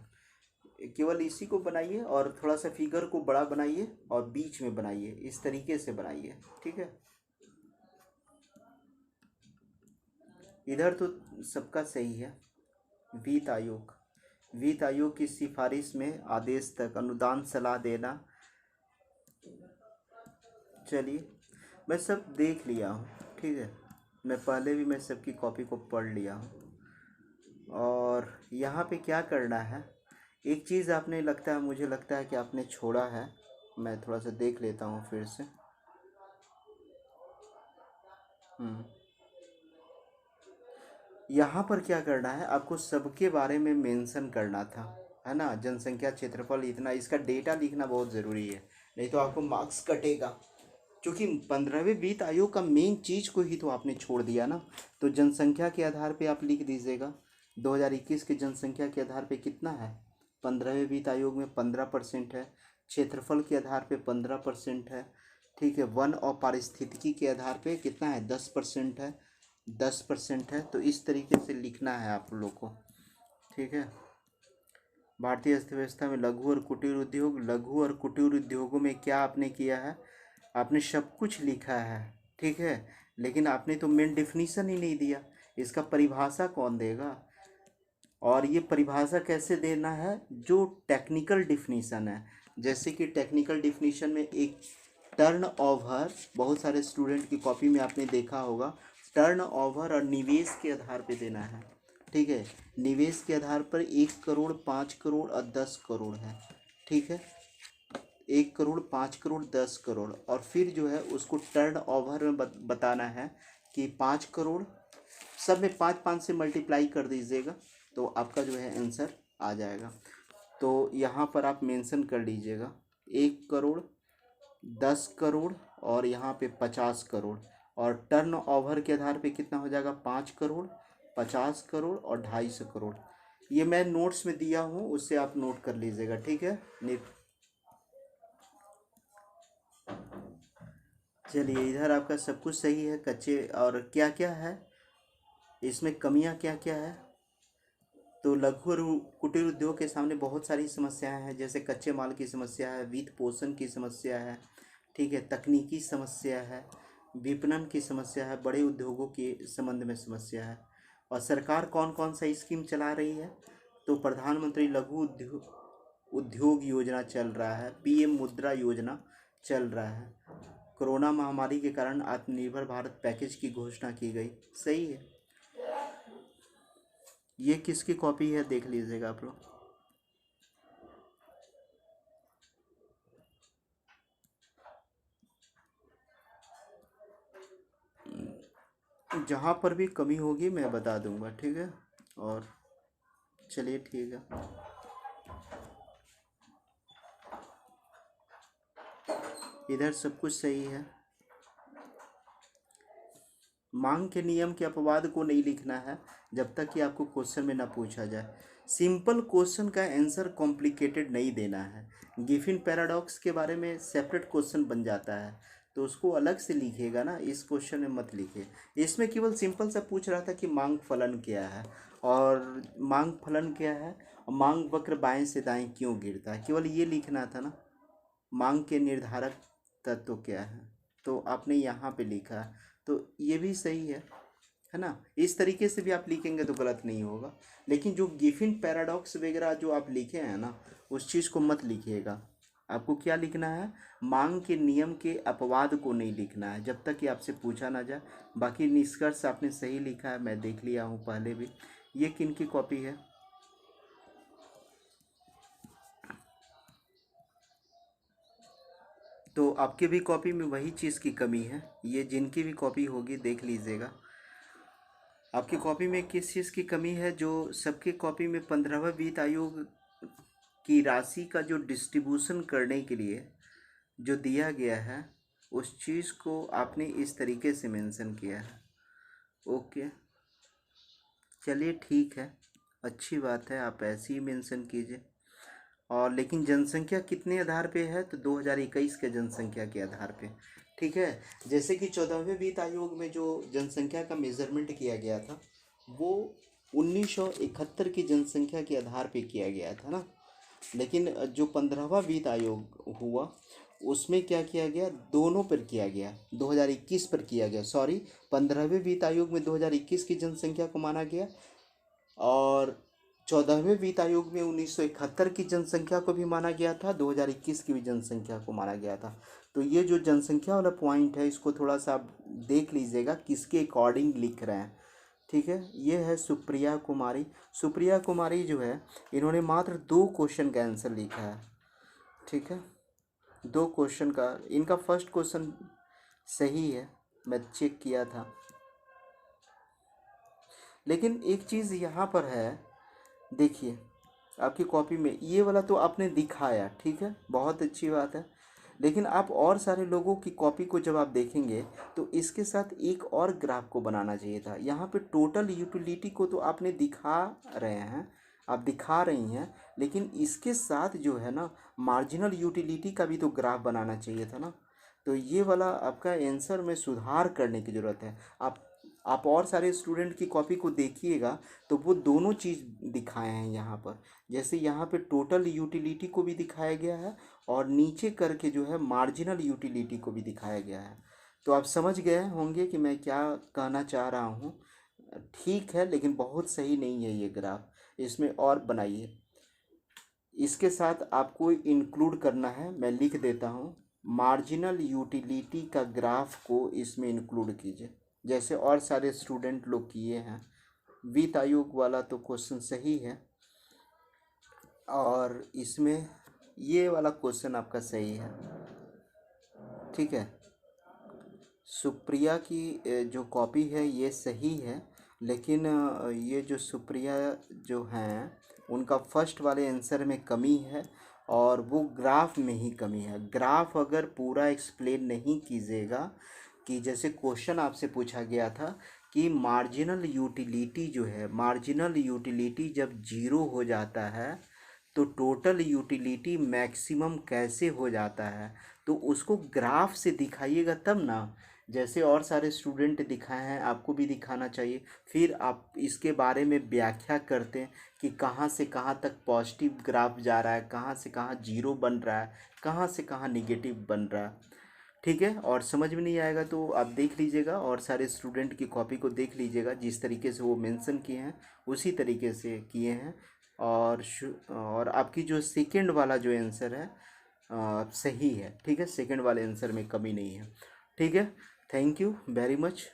केवल इसी को बनाइए और थोड़ा सा फिगर को बड़ा बनाइए और बीच में बनाइए, इस तरीके से बनाइए, ठीक है। इधर तो सबका सही है। वित्त आयोग, वित्त आयोग की सिफारिश में आदेश तक अनुदान सलाह देना। चलिए, मैं सब देख लिया हूँ, ठीक है, मैं पहले भी मैं सबकी कॉपी को पढ़ लिया हूँ। और यहाँ पे क्या करना है, एक चीज़ आपने लगता है, मुझे लगता है कि आपने छोड़ा है। मैं थोड़ा सा देख लेता हूँ फिर से। हम्म यहाँ पर क्या करना है, आपको सबके बारे में मेंशन करना था, है ना। जनसंख्या, क्षेत्रफल, इतना, इसका डेटा लिखना बहुत ज़रूरी है, नहीं तो आपको मार्क्स कटेगा। क्योंकि 15वें वित्त आयोग का मेन चीज़ को ही तो आपने छोड़ दिया ना। तो जनसंख्या के आधार पे आप लिख दीजिएगा 2021 की जनसंख्या के आधार पे कितना है। 15वें वित्त आयोग में 15% है। क्षेत्रफल के आधार पे 15% है, ठीक है। वन और पारिस्थितिकी के आधार पे कितना है, 10% है, 10% है। तो इस तरीके से लिखना है आप लोग को, ठीक है। भारतीय अर्थव्यवस्था में लघु और कुटीर उद्योग, लघु और कुटीर उद्योगों में क्या आपने किया है, आपने सब कुछ लिखा है, ठीक है, लेकिन आपने तो मेन डिफिनीशन ही नहीं दिया। इसका परिभाषा कौन देगा? और ये परिभाषा कैसे देना है? जो टेक्निकल डिफिनीशन है, जैसे कि टेक्निकल डिफिनीशन में एक टर्न ओवर, बहुत सारे स्टूडेंट की कॉपी में आपने देखा होगा, टर्न ओवर और निवेश के आधार पे देना है, ठीक है। निवेश के आधार पर 1 करोड़, 5 करोड़ और 10 करोड़ है, ठीक है। 1 करोड़, 5 करोड़, 10 करोड़, और फिर जो है उसको टर्न ओवर में बताना है कि 5 करोड़, सब में 5 5 से मल्टीप्लाई कर दीजिएगा, तो आपका जो है आंसर आ जाएगा। तो यहाँ पर आप मेंशन कर लीजिएगा 1 करोड़, 10 करोड़ और यहाँ पे 50 करोड़, और टर्न ओवर के आधार पे कितना हो जाएगा, 5 करोड़, 50 करोड़ और 250 करोड़। ये मैं नोट्स में दिया हूँ, उससे आप नोट कर लीजिएगा, ठीक है। चलिए, इधर आपका सब कुछ सही है। कच्चे और क्या क्या है इसमें, कमियां क्या क्या है? तो लघु और कुटीर उद्योग के सामने बहुत सारी समस्याएं हैं, जैसे कच्चे माल की समस्या है, वित्त पोषण की समस्या है, ठीक है, तकनीकी समस्या है, विपणन की समस्या है, बड़े उद्योगों के संबंध में समस्या है। और सरकार कौन कौन सा स्कीम चला रही है? तो प्रधानमंत्री लघु उद्योग, उद्योग योजना चल रहा है, पीएम मुद्रा योजना चल रहा है, कोरोना महामारी के कारण आत्मनिर्भर भारत पैकेज की घोषणा की गई। सही है। ये किसकी कॉपी है देख लीजिएगा आप लोग। जहाँ पर भी कमी होगी मैं बता दूंगा, ठीक है। और चलिए ठीक है, इधर सब कुछ सही है। मांग के नियम के अपवाद को नहीं लिखना है जब तक कि आपको क्वेश्चन में ना पूछा जाए। सिंपल क्वेश्चन का आंसर कॉम्प्लिकेटेड नहीं देना है। गिफिन पैराडॉक्स के बारे में सेपरेट क्वेश्चन बन जाता है, तो उसको अलग से लिखिएगा ना, इस क्वेश्चन में मत लिखिए। इसमें केवल सिंपल सा पूछ रहा था कि मांग फलन क्या है, और मांग फलन क्या है, और मांग वक्र बाएं से दाएं क्यों गिरता है, केवल ये लिखना था ना। मांग के निर्धारक तत्व क्या है, तो आपने यहाँ पे लिखा है, तो ये भी सही है ना। इस तरीके से भी आप लिखेंगे तो गलत नहीं होगा। लेकिन जो गिफिन पैराडॉक्स वगैरह जो आप लिखे हैं ना, उस चीज़ को मत लिखिएगा। आपको क्या लिखना है, मांग के नियम के अपवाद को नहीं लिखना है जब तक कि आपसे पूछा ना जाए। बाकी निष्कर्ष आपने सही लिखा है, मैं देख लिया हूँ पहले भी। ये किन की कॉपी है, तो आपके भी कॉपी में वही चीज़ की कमी है। ये जिनकी भी कॉपी होगी देख लीजिएगा, आपकी कॉपी में किस चीज़ की कमी है। जो सबके कॉपी में 15वां वित्त आयोग की राशि का जो डिस्ट्रीब्यूशन करने के लिए जो दिया गया है, उस चीज़ को आपने इस तरीके से मेंशन किया है। ओके, चलिए ठीक है, अच्छी बात है, आप ऐसे ही मेंशन कीजिए। और लेकिन जनसंख्या कितने आधार पे है, तो 2021 के जनसंख्या के आधार पे, ठीक है। जैसे कि 14वें वित्त आयोग में जो जनसंख्या का मेजरमेंट किया गया था, वो 1971 की जनसंख्या के आधार पे किया गया था ना। लेकिन जो 15वां वित्त आयोग हुआ, उसमें क्या किया गया, दोनों पर किया गया, 2021 पर किया गया, सॉरी, 15वें वित्त आयोग में 2021 की जनसंख्या को माना गया, और 14वें वित्त आयोग में 1971 की जनसंख्या को भी माना गया था, 2021 की भी जनसंख्या को माना गया था। तो ये जो जनसंख्या वाला पॉइंट है, इसको थोड़ा सा आप देख लीजिएगा किसके अकॉर्डिंग लिख रहे हैं, ठीक है। ये है सुप्रिया कुमारी। सुप्रिया कुमारी जो है, इन्होंने मात्र 2 क्वेश्चन का आंसर लिखा है, ठीक है। 2 क्वेश्चन का, इनका फर्स्ट क्वेश्चन सही है, मैं चेक किया था। लेकिन एक चीज़ यहाँ पर है, देखिए आपकी कॉपी में ये वाला तो आपने दिखाया, ठीक है, बहुत अच्छी बात है। लेकिन आप और सारे लोगों की कॉपी को जब आप देखेंगे, तो इसके साथ एक और ग्राफ को बनाना चाहिए था। यहाँ पे टोटल यूटिलिटी को तो आपने दिखा रहे हैं, आप दिखा रही हैं, लेकिन इसके साथ जो है ना, मार्जिनल यूटिलिटी का भी तो ग्राफ बनाना चाहिए था ना। तो ये वाला आपका आंसर में सुधार करने की ज़रूरत है। आप और सारे स्टूडेंट की कॉपी को देखिएगा, तो वो दोनों चीज़ दिखाए हैं यहाँ पर। जैसे यहाँ पे टोटल यूटिलिटी को भी दिखाया गया है, और नीचे करके जो है मार्जिनल यूटिलिटी को भी दिखाया गया है। तो आप समझ गए होंगे कि मैं क्या कहना चाह रहा हूँ। ठीक है, लेकिन बहुत सही नहीं है ये ग्राफ, इसमें और बनाइए। इसके साथ आपको इंक्लूड करना है, मैं लिख देता हूँ, मार्जिनल यूटिलिटी का ग्राफ को इसमें इंक्लूड कीजिए, जैसे और सारे स्टूडेंट लोग किए हैं। वित्त आयोग वाला तो क्वेश्चन सही है, और इसमें ये वाला क्वेश्चन आपका सही है, ठीक है। सुप्रिया की जो कॉपी है ये सही है, लेकिन ये जो सुप्रिया जो हैं, उनका फर्स्ट वाले आंसर में कमी है, और वो ग्राफ में ही कमी है। ग्राफ अगर पूरा एक्सप्लेन नहीं कीजिएगा, कि जैसे क्वेश्चन आपसे पूछा गया था कि मार्जिनल यूटिलिटी जो है, मार्जिनल यूटिलिटी जब जीरो हो जाता है तो टोटल यूटिलिटी मैक्सिमम कैसे हो जाता है, तो उसको ग्राफ से दिखाइएगा तब ना। जैसे और सारे स्टूडेंट दिखाए हैं, आपको भी दिखाना चाहिए। फिर आप इसके बारे में व्याख्या करते हैं कि कहाँ से कहाँ तक पॉजिटिव ग्राफ जा रहा है, कहाँ से कहाँ जीरो बन रहा है, कहाँ से कहाँ निगेटिव बन रहा है, ठीक है। और समझ में नहीं आएगा तो आप देख लीजिएगा, और सारे स्टूडेंट की कॉपी को देख लीजिएगा, जिस तरीके से वो मेंशन किए हैं उसी तरीके से किए हैं। और आपकी जो सेकंड वाला जो आंसर है सही है। ठीक है, सेकंड वाले आंसर में कमी नहीं है। ठीक है, थैंक यू वेरी मच।